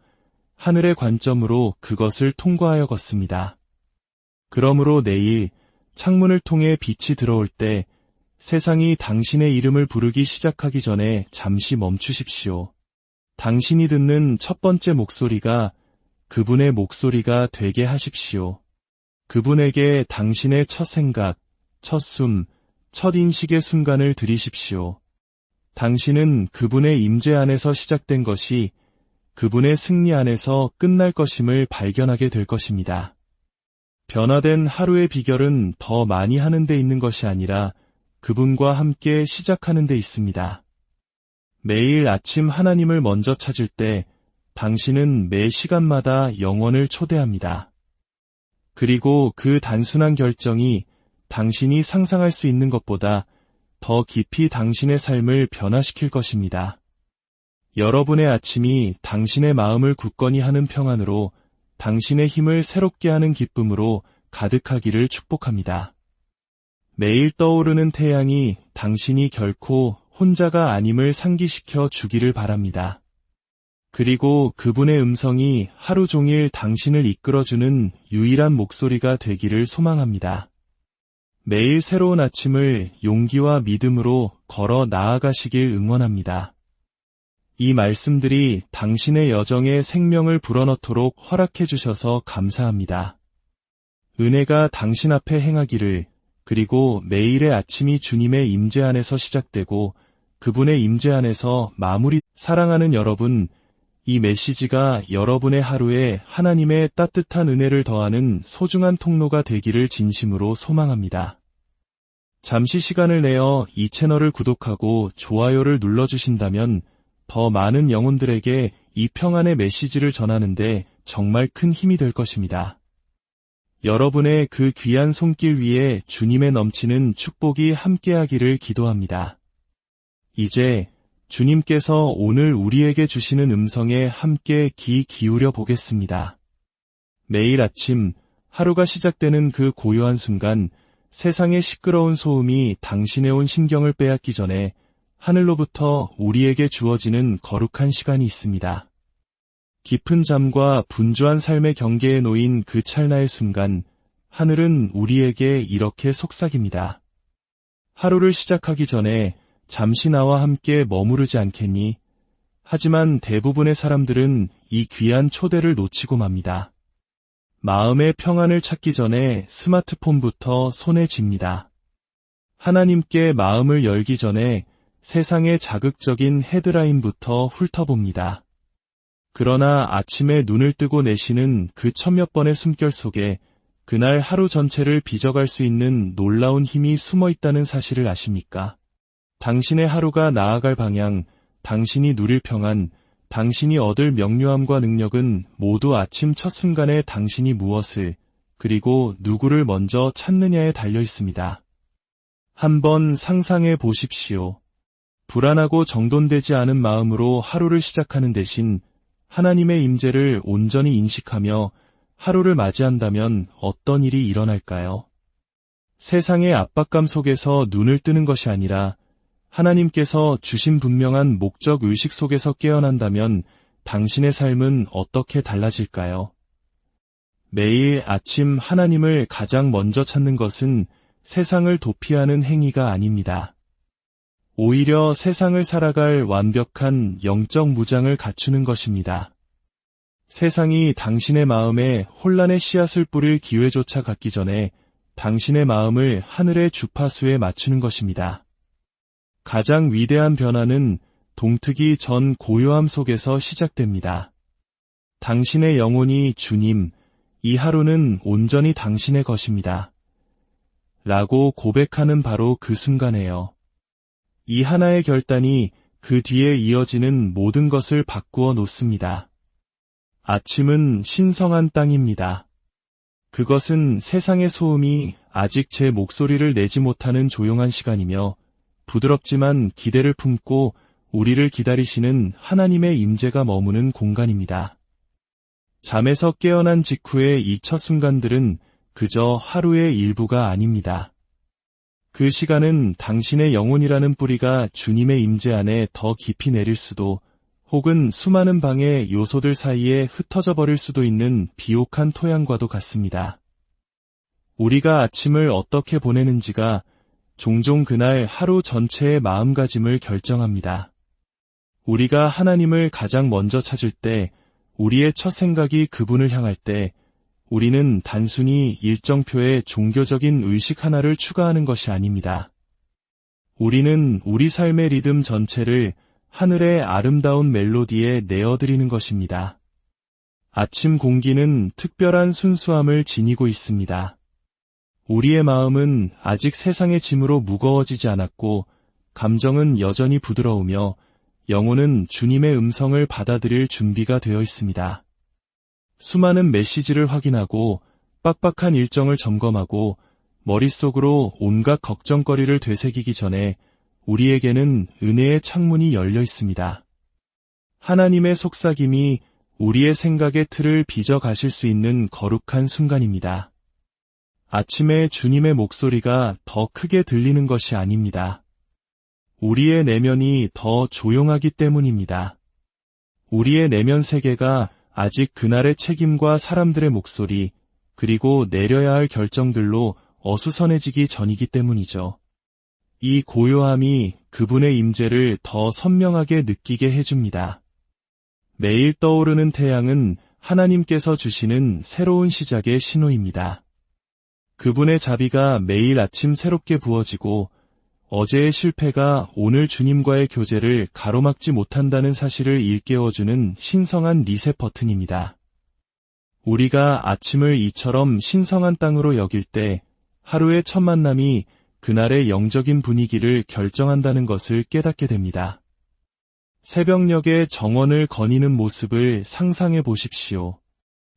하늘의 관점으로 그것을 통과하여 걷습니다. 그러므로 내일 창문을 통해 빛이 들어올 때 세상이 당신의 이름을 부르기 시작하기 전에 잠시 멈추십시오. 당신이 듣는 첫 번째 목소리가 그분의 목소리가 되게 하십시오. 그분에게 당신의 첫 생각, 첫 숨, 첫 인식의 순간을 드리십시오. 당신은 그분의 임재 안에서 시작된 것이 그분의 승리 안에서 끝날 것임을 발견하게 될 것입니다. 변화된 하루의 비결은 더 많이 하는 데 있는 것이 아니라 그분과 함께 시작하는 데 있습니다. 매일 아침 하나님을 먼저 찾을 때 당신은 매 시간마다 영원을 초대합니다. 그리고 그 단순한 결정이 당신이 상상할 수 있는 것보다 더 깊이 당신의 삶을 변화시킬 것입니다. 여러분의 아침이 당신의 마음을 굳건히 하는 평안으로 당신의 힘을 새롭게 하는 기쁨으로 가득하기를 축복합니다. 매일 떠오르는 태양이 당신이 결코 혼자가 아님을 상기시켜 주기를 바랍니다. 그리고 그분의 음성이 하루 종일 당신을 이끌어주는 유일한 목소리가 되기를 소망합니다. 매일 새로운 아침을 용기와 믿음으로 걸어 나아가시길 응원합니다. 이 말씀들이 당신의 여정에 생명을 불어넣도록 허락해 주셔서 감사합니다. 은혜가 당신 앞에 행하기를, 그리고 매일의 아침이 주님의 임재 안에서 시작되고 그분의 임재 안에서 마무리. 사랑하는 여러분, 이 메시지가 여러분의 하루에 하나님의 따뜻한 은혜를 더하는 소중한 통로가 되기를 진심으로 소망합니다. 잠시 시간을 내어 이 채널을 구독하고 좋아요를 눌러주신다면 더 많은 영혼들에게 이 평안의 메시지를 전하는데 정말 큰 힘이 될 것입니다. 여러분의 그 귀한 손길 위에 주님의 넘치는 축복이 함께하기를 기도합니다. 이제 주님께서 오늘 우리에게 주시는 음성에 함께 귀 기울여 보겠습니다. 매일 아침 하루가 시작되는 그 고요한 순간 세상의 시끄러운 소음이 당신의 온 신경을 빼앗기 전에 하늘로부터 우리에게 주어지는 거룩한 시간이 있습니다. 깊은 잠과 분주한 삶의 경계에 놓인 그 찰나의 순간 하늘은 우리에게 이렇게 속삭입니다. 하루를 시작하기 전에 잠시 나와 함께 머무르지 않겠니? 하지만 대부분의 사람들은 이 귀한 초대를 놓치고 맙니다. 마음의 평안을 찾기 전에 스마트폰부터 손에 쥡니다. 하나님께 마음을 열기 전에 세상의 자극적인 헤드라인부터 훑어봅니다. 그러나 아침에 눈을 뜨고 내쉬는 그 천몇 번의 숨결 속에 그날 하루 전체를 빚어갈 수 있는 놀라운 힘이 숨어 있다는 사실을 아십니까? 당신의 하루가 나아갈 방향, 당신이 누릴 평안, 당신이 얻을 명료함과 능력은 모두 아침 첫 순간에 당신이 무엇을, 그리고 누구를 먼저 찾느냐에 달려 있습니다. 한번 상상해 보십시오. 불안하고 정돈되지 않은 마음으로 하루를 시작하는 대신 하나님의 임재를 온전히 인식하며 하루를 맞이한다면 어떤 일이 일어날까요? 세상의 압박감 속에서 눈을 뜨는 것이 아니라 하나님께서 주신 분명한 목적 의식 속에서 깨어난다면 당신의 삶은 어떻게 달라질까요? 매일 아침 하나님을 가장 먼저 찾는 것은 세상을 도피하는 행위가 아닙니다. 오히려 세상을 살아갈 완벽한 영적 무장을 갖추는 것입니다. 세상이 당신의 마음에 혼란의 씨앗을 뿌릴 기회조차 갖기 전에 당신의 마음을 하늘의 주파수에 맞추는 것입니다. 가장 위대한 변화는 동트기 전 고요함 속에서 시작됩니다. 당신의 영혼이 주님, 이 하루는 온전히 당신의 것입니다. 라고 고백하는 바로 그 순간에요. 이 하나의 결단이 그 뒤에 이어지는 모든 것을 바꾸어 놓습니다. 아침은 신성한 땅입니다. 그것은 세상의 소음이 아직 제 목소리를 내지 못하는 조용한 시간이며 부드럽지만 기대를 품고 우리를 기다리시는 하나님의 임재가 머무는 공간입니다. 잠에서 깨어난 직후의 이 첫 순간들은 그저 하루의 일부가 아닙니다. 그 시간은 당신의 영혼이라는 뿌리가 주님의 임재 안에 더 깊이 내릴 수도 혹은 수많은 방의 요소들 사이에 흩어져 버릴 수도 있는 비옥한 토양과도 같습니다. 우리가 아침을 어떻게 보내는지가 종종 그날 하루 전체의 마음가짐을 결정합니다. 우리가 하나님을 가장 먼저 찾을 때, 우리의 첫 생각이 그분을 향할 때, 우리는 단순히 일정표의 종교적인 의식 하나를 추가하는 것이 아닙니다. 우리는 우리 삶의 리듬 전체를 하늘의 아름다운 멜로디에 내어드리는 것입니다. 아침 공기는 특별한 순수함을 지니고 있습니다. 우리의 마음은 아직 세상의 짐으로 무거워지지 않았고, 감정은 여전히 부드러우며, 영혼은 주님의 음성을 받아들일 준비가 되어 있습니다. 수많은 메시지를 확인하고 빡빡한 일정을 점검하고 머릿속으로 온갖 걱정거리를 되새기기 전에 우리에게는 은혜의 창문이 열려 있습니다. 하나님의 속삭임이 우리의 생각의 틀을 빚어 가실 수 있는 거룩한 순간입니다. 아침에 주님의 목소리가 더 크게 들리는 것이 아닙니다. 우리의 내면이 더 조용하기 때문입니다. 우리의 내면 세계가 아직 그날의 책임과 사람들의 목소리, 그리고 내려야 할 결정들로 어수선해지기 전이기 때문이죠. 이 고요함이 그분의 임재를 더 선명하게 느끼게 해줍니다. 매일 떠오르는 태양은 하나님께서 주시는 새로운 시작의 신호입니다. 그분의 자비가 매일 아침 새롭게 부어지고 어제의 실패가 오늘 주님과의 교제를 가로막지 못한다는 사실을 일깨워주는 신성한 리셋 버튼입니다. 우리가 아침을 이처럼 신성한 땅으로 여길 때 하루의 첫 만남이 그날의 영적인 분위기를 결정한다는 것을 깨닫게 됩니다. 새벽녘에 정원을 거니는 모습을 상상해 보십시오.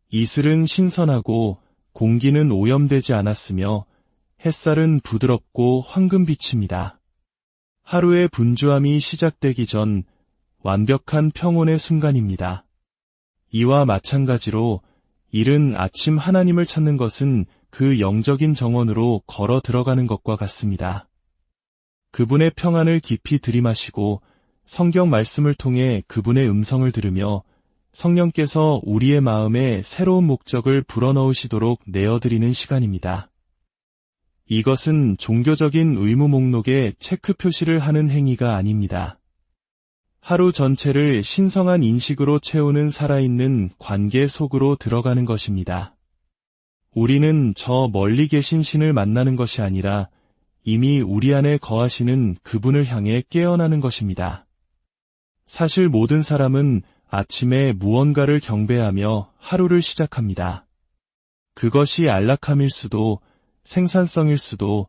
이슬은 신선하고 공기는 오염되지 않았으며 햇살은 부드럽고 황금빛입니다. 하루의 분주함이 시작되기 전 완벽한 평온의 순간입니다. 이와 마찬가지로 이른 아침 하나님을 찾는 것은 그 영적인 정원으로 걸어 들어가는 것과 같습니다. 그분의 평안을 깊이 들이마시고 성경 말씀을 통해 그분의 음성을 들으며 성령께서 우리의 마음에 새로운 목적을 불어넣으시도록 내어드리는 시간입니다. 이것은 종교적인 의무 목록에 체크 표시를 하는 행위가 아닙니다. 하루 전체를 신성한 인식으로 채우는 살아있는 관계 속으로 들어가는 것입니다. 우리는 저 멀리 계신 신을 만나는 것이 아니라 이미 우리 안에 거하시는 그분을 향해 깨어나는 것입니다. 사실 모든 사람은 아침에 무언가를 경배하며 하루를 시작합니다. 그것이 안락함일 수도 생산성일 수도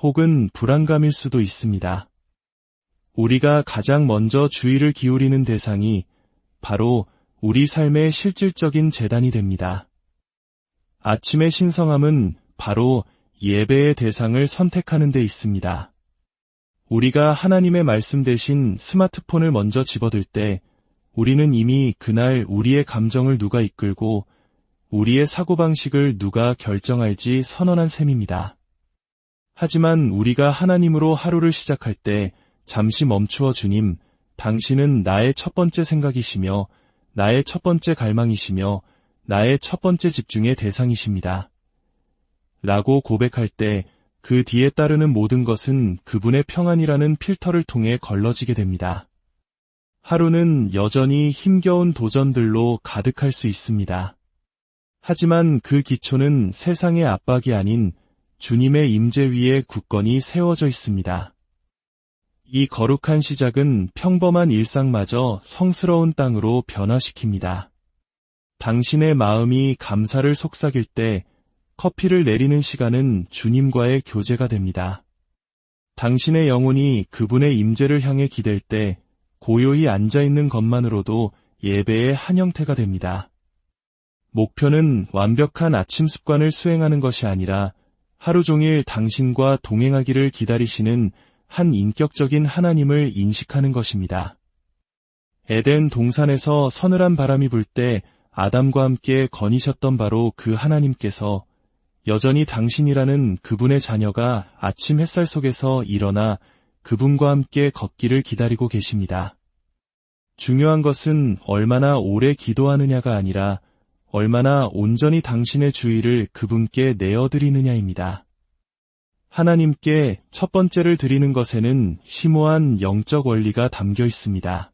혹은 불안감일 수도 있습니다. 우리가 가장 먼저 주의를 기울이는 대상이 바로 우리 삶의 실질적인 재단이 됩니다. 아침의 신성함은 바로 예배의 대상을 선택하는 데 있습니다. 우리가 하나님의 말씀 대신 스마트폰을 먼저 집어들 때 우리는 이미 그날 우리의 감정을 누가 이끌고 우리의 사고방식을 누가 결정할지 선언한 셈입니다. 하지만 우리가 하나님으로 하루를 시작할 때 잠시 멈추어 주님, 당신은 나의 첫 번째 생각이시며 나의 첫 번째 갈망이시며 나의 첫 번째 집중의 대상이십니다. 라고 고백할 때 그 뒤에 따르는 모든 것은 그분의 평안이라는 필터를 통해 걸러지게 됩니다. 하루는 여전히 힘겨운 도전들로 가득할 수 있습니다. 하지만 그 기초는 세상의 압박이 아닌 주님의 임재 위에 굳건히 세워져 있습니다. 이 거룩한 시작은 평범한 일상마저 성스러운 땅으로 변화시킵니다. 당신의 마음이 감사를 속삭일 때 커피를 내리는 시간은 주님과의 교제가 됩니다. 당신의 영혼이 그분의 임재를 향해 기댈 때 고요히 앉아있는 것만으로도 예배의 한 형태가 됩니다. 목표는 완벽한 아침 습관을 수행하는 것이 아니라 하루 종일 당신과 동행하기를 기다리시는 한 인격적인 하나님을 인식하는 것입니다. 에덴 동산에서 서늘한 바람이 불 때 아담과 함께 거니셨던 바로 그 하나님께서 여전히 당신이라는 그분의 자녀가 아침 햇살 속에서 일어나 그분과 함께 걷기를 기다리고 계십니다. 중요한 것은 얼마나 오래 기도하느냐가 아니라 얼마나 온전히 당신의 주의를 그분께 내어드리느냐입니다. 하나님께 첫 번째를 드리는 것에는 심오한 영적 원리가 담겨 있습니다.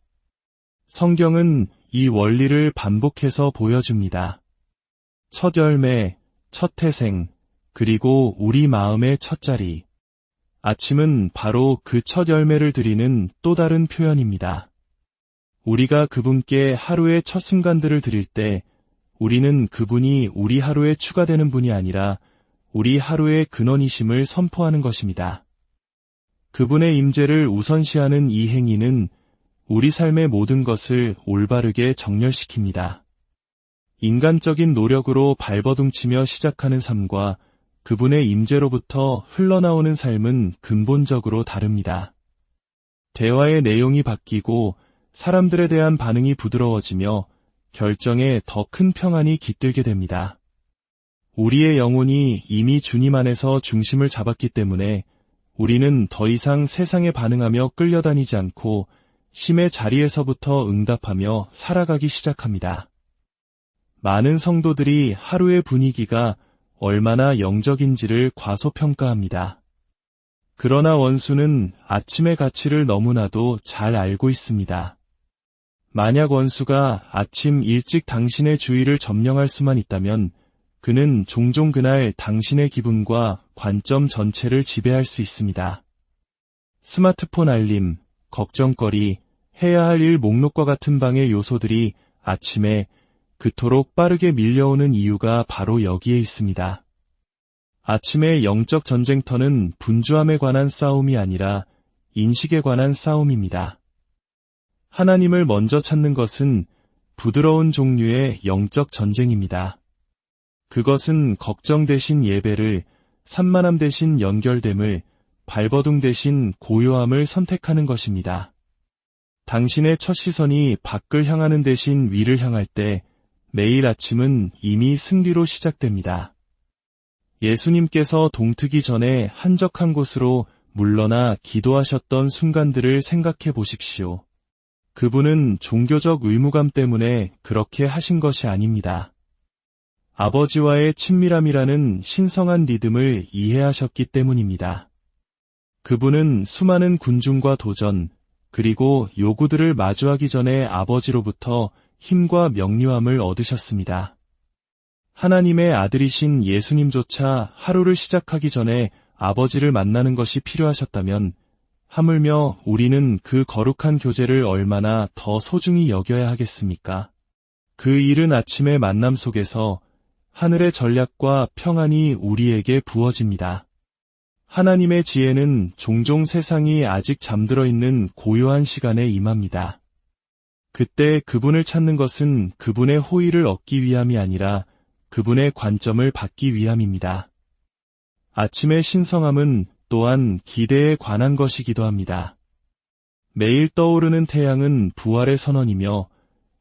성경은 이 원리를 반복해서 보여줍니다. 첫 열매, 첫 태생, 그리고 우리 마음의 첫 자리. 아침은 바로 그 첫 열매를 드리는 또 다른 표현입니다. 우리가 그분께 하루의 첫 순간들을 드릴 때 우리는 그분이 우리 하루에 추가되는 분이 아니라 우리 하루의 근원이심을 선포하는 것입니다. 그분의 임재를 우선시하는 이 행위는 우리 삶의 모든 것을 올바르게 정렬시킵니다. 인간적인 노력으로 발버둥치며 시작하는 삶과 그분의 임재로부터 흘러나오는 삶은 근본적으로 다릅니다. 대화의 내용이 바뀌고 사람들에 대한 반응이 부드러워지며 결정에 더 큰 평안이 깃들게 됩니다. 우리의 영혼이 이미 주님 안에서 중심을 잡았기 때문에 우리는 더 이상 세상에 반응하며 끌려다니지 않고 심의 자리에서부터 응답하며 살아가기 시작합니다. 많은 성도들이 하루의 분위기가 얼마나 영적인지를 과소평가합니다. 그러나 원수는 아침의 가치를 너무나도 잘 알고 있습니다. 만약 원수가 아침 일찍 당신의 주의를 점령할 수만 있다면 그는 종종 그날 당신의 기분과 관점 전체를 지배할 수 있습니다. 스마트폰 알림, 걱정거리, 해야 할 일 목록과 같은 방해 요소들이 아침에 그토록 빠르게 밀려오는 이유가 바로 여기에 있습니다. 아침의 영적 전쟁터는 분주함에 관한 싸움이 아니라 인식에 관한 싸움입니다. 하나님을 먼저 찾는 것은 부드러운 종류의 영적 전쟁입니다. 그것은 걱정 대신 예배를, 산만함 대신 연결됨을, 발버둥 대신 고요함을 선택하는 것입니다. 당신의 첫 시선이 밖을 향하는 대신 위를 향할 때 매일 아침은 이미 승리로 시작됩니다. 예수님께서 동트기 전에 한적한 곳으로 물러나 기도하셨던 순간들을 생각해 보십시오. 그분은 종교적 의무감 때문에 그렇게 하신 것이 아닙니다. 아버지와의 친밀함이라는 신성한 리듬을 이해하셨기 때문입니다. 그분은 수많은 군중과 도전, 그리고 요구들을 마주하기 전에 아버지로부터 힘과 명료함을 얻으셨습니다. 하나님의 아들이신 예수님조차 하루를 시작하기 전에 아버지를 만나는 것이 필요하셨다면 하물며 우리는 그 거룩한 교제를 얼마나 더 소중히 여겨야 하겠습니까? 그 이른 아침의 만남 속에서 하늘의 전략과 평안이 우리에게 부어집니다. 하나님의 지혜는 종종 세상이 아직 잠들어 있는 고요한 시간에 임합니다. 그때 그분을 찾는 것은 그분의 호의를 얻기 위함이 아니라 그분의 관점을 받기 위함입니다. 아침의 신성함은 또한 기대에 관한 것이기도 합니다. 매일 떠오르는 태양은 부활의 선언이며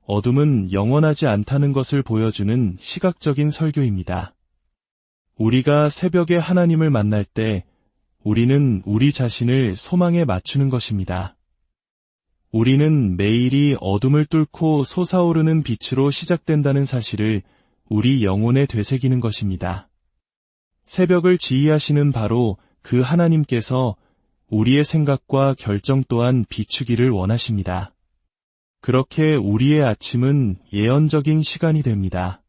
어둠은 영원하지 않다는 것을 보여주는 시각적인 설교입니다. 우리가 새벽에 하나님을 만날 때 우리는 우리 자신을 소망에 맞추는 것입니다. 우리는 매일이 어둠을 뚫고 솟아오르는 빛으로 시작된다는 사실을 우리 영혼에 되새기는 것입니다. 새벽을 지휘하시는 바로 그 하나님께서 우리의 생각과 결정 또한 비추기를 원하십니다. 그렇게 우리의 아침은 예언적인 시간이 됩니다.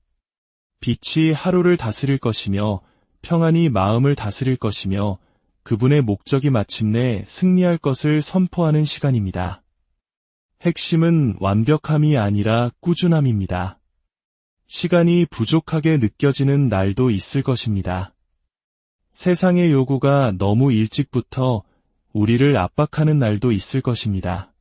빛이 하루를 다스릴 것이며 평안이 마음을 다스릴 것이며 그분의 목적이 마침내 승리할 것을 선포하는 시간입니다. 핵심은 완벽함이 아니라 꾸준함입니다. 시간이 부족하게 느껴지는 날도 있을 것입니다. 세상의 요구가 너무 일찍부터 우리를 압박하는 날도 있을 것입니다.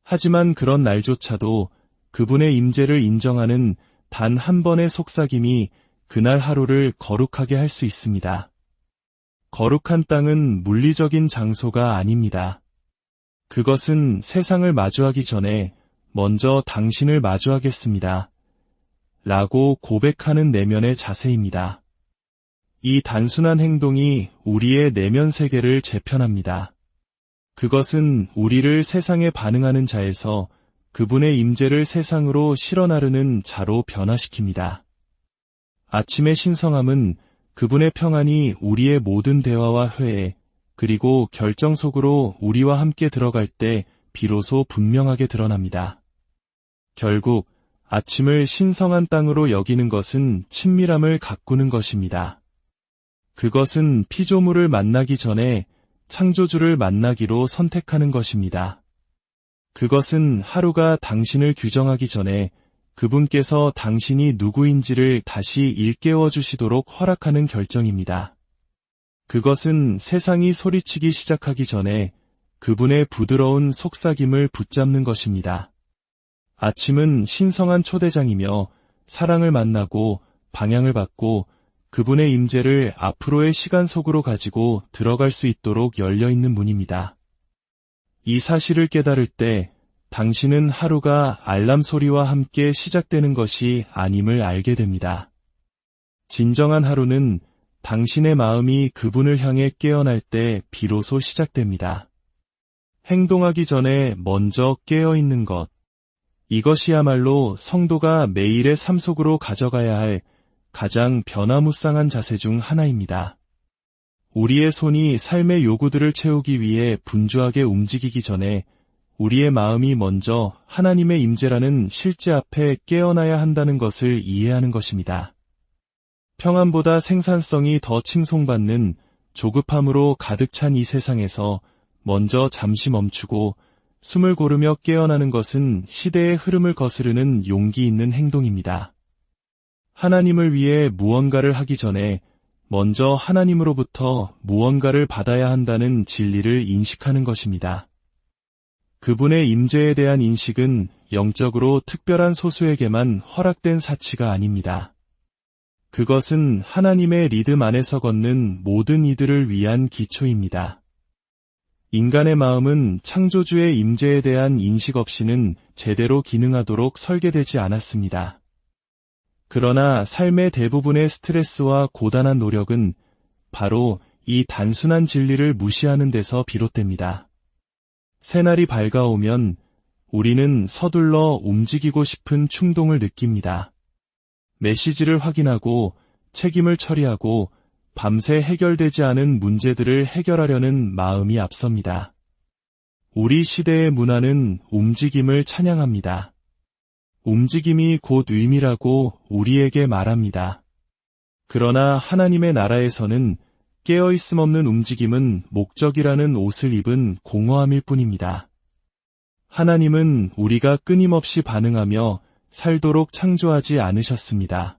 하지만 그런 날조차도 그분의 임재를 인정하는 단 한 번의 속삭임이 그날 하루를 거룩하게 할 수 있습니다. 거룩한 땅은 물리적인 장소가 아닙니다. 그것은 세상을 마주하기 전에 먼저 당신을 마주하겠습니다. 라고 고백하는 내면의 자세입니다. 이 단순한 행동이 우리의 내면 세계를 재편합니다. 그것은 우리를 세상에 반응하는 자에서 그분의 임재를 세상으로 실어나르는 자로 변화시킵니다. 아침의 신성함은 그분의 평안이 우리의 모든 대화와 회의, 그리고 결정 속으로 우리와 함께 들어갈 때 비로소 분명하게 드러납니다. 결국 아침을 신성한 땅으로 여기는 것은 친밀함을 가꾸는 것입니다. 그것은 피조물을 만나기 전에 창조주를 만나기로 선택하는 것입니다. 그것은 하루가 당신을 규정하기 전에 그분께서 당신이 누구인지를 다시 일깨워 주시도록 허락하는 결정입니다. 그것은 세상이 소리치기 시작하기 전에 그분의 부드러운 속삭임을 붙잡는 것입니다. 아침은 신성한 초대장이며 사랑을 만나고 방향을 받고 그분의 임재를 앞으로의 시간 속으로 가지고 들어갈 수 있도록 열려있는 문입니다. 이 사실을 깨달을 때 당신은 하루가 알람 소리와 함께 시작되는 것이 아님을 알게 됩니다. 진정한 하루는 당신의 마음이 그분을 향해 깨어날 때 비로소 시작됩니다. 행동하기 전에 먼저 깨어있는 것. 이것이야말로 성도가 매일의 삶 속으로 가져가야 할 가장 변화무쌍한 자세 중 하나입니다. 우리의 손이 삶의 요구들을 채우기 위해 분주하게 움직이기 전에 우리의 마음이 먼저 하나님의 임재라는 실제 앞에 깨어나야 한다는 것을 이해하는 것입니다. 평안보다 생산성이 더 칭송받는 조급함으로 가득 찬 이 세상에서 먼저 잠시 멈추고 숨을 고르며 깨어나는 것은 시대의 흐름을 거스르는 용기 있는 행동입니다. 하나님을 위해 무언가를 하기 전에 먼저 하나님으로부터 무언가를 받아야 한다는 진리를 인식하는 것입니다. 그분의 임재에 대한 인식은 영적으로 특별한 소수에게만 허락된 사치가 아닙니다. 그것은 하나님의 리듬 안에서 걷는 모든 이들을 위한 기초입니다. 인간의 마음은 창조주의 임재에 대한 인식 없이는 제대로 기능하도록 설계되지 않았습니다. 그러나 삶의 대부분의 스트레스와 고단한 노력은 바로 이 단순한 진리를 무시하는 데서 비롯됩니다. 새날이 밝아오면 우리는 서둘러 움직이고 싶은 충동을 느낍니다. 메시지를 확인하고 책임을 처리하고 밤새 해결되지 않은 문제들을 해결하려는 마음이 앞섭니다. 우리 시대의 문화는 움직임을 찬양합니다. 움직임이 곧 의미라고 우리에게 말합니다. 그러나 하나님의 나라에서는 깨어있음 없는 움직임은 목적이라는 옷을 입은 공허함일 뿐입니다. 하나님은 우리가 끊임없이 반응하며 살도록 창조하지 않으셨습니다.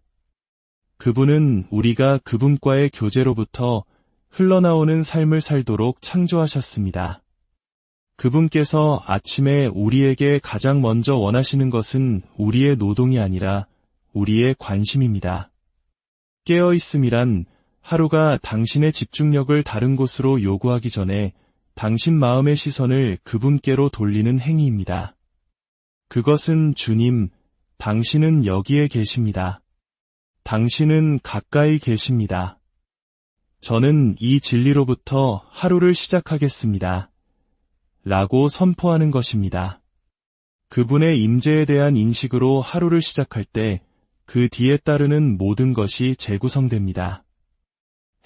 그분은 우리가 그분과의 교제로부터 흘러나오는 삶을 살도록 창조하셨습니다. 그분께서 아침에 우리에게 가장 먼저 원하시는 것은 우리의 노동이 아니라 우리의 관심입니다. 깨어있음이란 하루가 당신의 집중력을 다른 곳으로 요구하기 전에 당신 마음의 시선을 그분께로 돌리는 행위입니다. 그것은 주님, 당신은 여기에 계십니다. 당신은 가까이 계십니다. 저는 이 진리로부터 하루를 시작하겠습니다. 라고 선포하는 것입니다. 그분의 임재에 대한 인식으로 하루를 시작할 때 그 뒤에 따르는 모든 것이 재구성됩니다.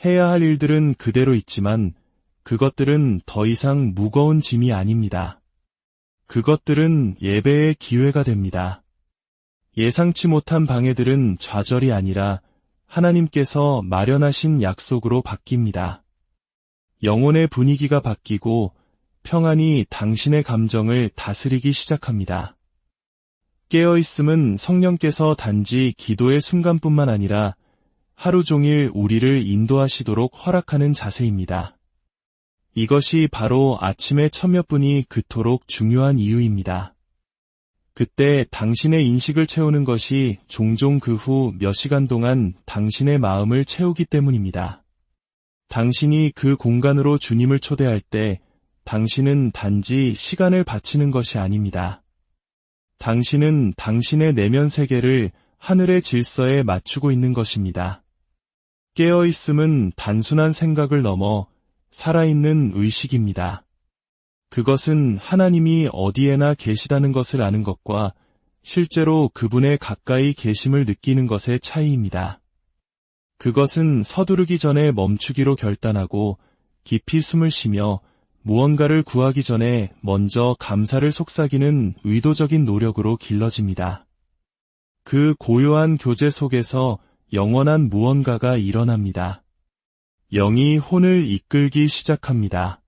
해야 할 일들은 그대로 있지만 그것들은 더 이상 무거운 짐이 아닙니다. 그것들은 예배의 기회가 됩니다. 예상치 못한 방해들은 좌절이 아니라 하나님께서 마련하신 약속으로 바뀝니다. 영혼의 분위기가 바뀌고 평안이 당신의 감정을 다스리기 시작합니다. 깨어있음은 성령께서 단지 기도의 순간뿐만 아니라 하루 종일 우리를 인도하시도록 허락하는 자세입니다. 이것이 바로 아침의 첫몇 분이 그토록 중요한 이유입니다. 그때 당신의 인식을 채우는 것이 종종 그 후 몇 시간 동안 당신의 마음을 채우기 때문입니다. 당신이 그 공간으로 주님을 초대할 때 당신은 단지 시간을 바치는 것이 아닙니다. 당신은 당신의 내면 세계를 하늘의 질서에 맞추고 있는 것입니다. 깨어있음은 단순한 생각을 넘어 살아있는 의식입니다. 그것은 하나님이 어디에나 계시다는 것을 아는 것과 실제로 그분의 가까이 계심을 느끼는 것의 차이입니다. 그것은 서두르기 전에 멈추기로 결단하고 깊이 숨을 쉬며 무언가를 구하기 전에 먼저 감사를 속삭이는 의도적인 노력으로 길러집니다. 그 고요한 교제 속에서 영원한 무언가가 일어납니다. 영이 혼을 이끌기 시작합니다.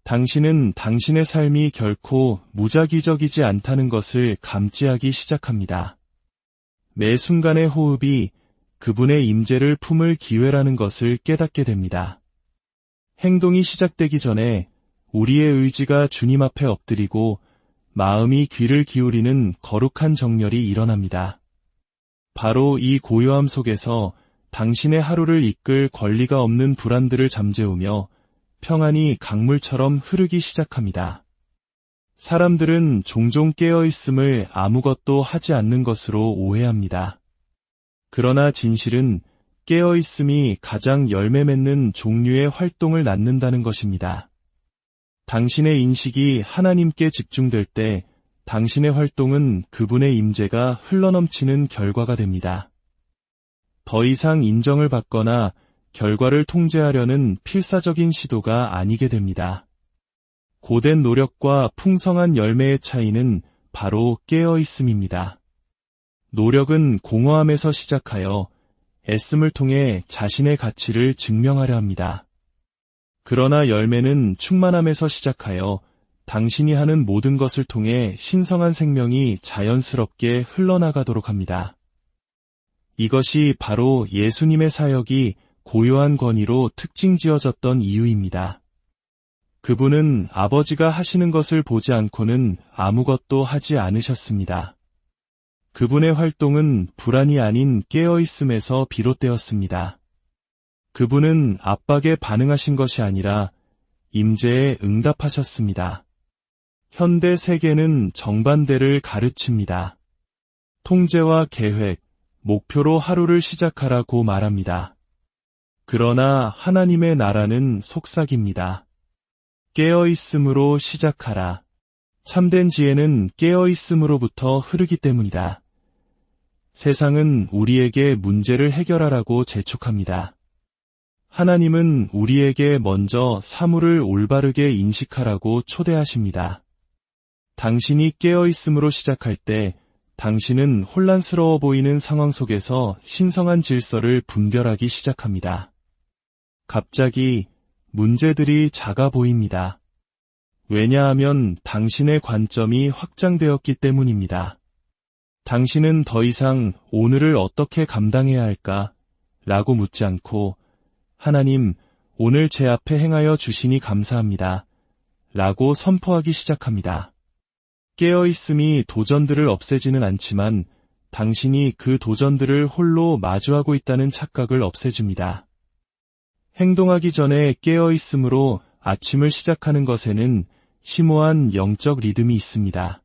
당신은 당신의 삶이 결코 무작위적이지 않다는 것을 감지하기 시작합니다. 매 순간의 호흡이 그분의 임재를 품을 기회라는 것을 깨닫게 됩니다. 행동이 시작되기 전에 우리의 의지가 주님 앞에 엎드리고 마음이 귀를 기울이는 거룩한 정렬이 일어납니다. 바로 이 고요함 속에서 당신의 하루를 이끌 권리가 없는 불안들을 잠재우며 평안이 강물처럼 흐르기 시작합니다. 사람들은 종종 깨어있음을 아무것도 하지 않는 것으로 오해합니다. 그러나 진실은 깨어있음이 가장 열매 맺는 종류의 활동을 낳는다는 것입니다. 당신의 인식이 하나님께 집중될 때 당신의 활동은 그분의 임재가 흘러넘치는 결과가 됩니다. 더 이상 인정을 받거나 결과를 통제하려는 필사적인 시도가 아니게 됩니다. 고된 노력과 풍성한 열매의 차이는 바로 깨어있음입니다. 노력은 공허함에서 시작하여 애씀을 통해 자신의 가치를 증명하려 합니다. 그러나 열매는 충만함에서 시작하여 당신이 하는 모든 것을 통해 신성한 생명이 자연스럽게 흘러나가도록 합니다. 이것이 바로 예수님의 사역이 고요한 권위로 특징지어졌던 이유입니다. 그분은 아버지가 하시는 것을 보지 않고는 아무것도 하지 않으셨습니다. 그분의 활동은 불안이 아닌 깨어있음에서 비롯되었습니다. 그분은 압박에 반응하신 것이 아니라 임재에 응답하셨습니다. 현대 세계는 정반대를 가르칩니다. 통제와 계획, 목표로 하루를 시작하라고 말합니다. 그러나 하나님의 나라는 속삭입니다. 깨어있음으로 시작하라. 참된 지혜는 깨어있음으로부터 흐르기 때문이다. 세상은 우리에게 문제를 해결하라고 재촉합니다. 하나님은 우리에게 먼저 사물을 올바르게 인식하라고 초대하십니다. 당신이 깨어있음으로 시작할 때 당신은 혼란스러워 보이는 상황 속에서 신성한 질서를 분별하기 시작합니다. 갑자기 문제들이 작아 보입니다. 왜냐하면 당신의 관점이 확장되었기 때문입니다. 당신은 더 이상 오늘을 어떻게 감당해야 할까? 라고 묻지 않고 하나님, 오늘 제 앞에 행하여 주시니 감사합니다. 라고 선포하기 시작합니다. 깨어있음이 도전들을 없애지는 않지만 당신이 그 도전들을 홀로 마주하고 있다는 착각을 없애줍니다. 행동하기 전에 깨어있음으로 아침을 시작하는 것에는 심오한 영적 리듬이 있습니다.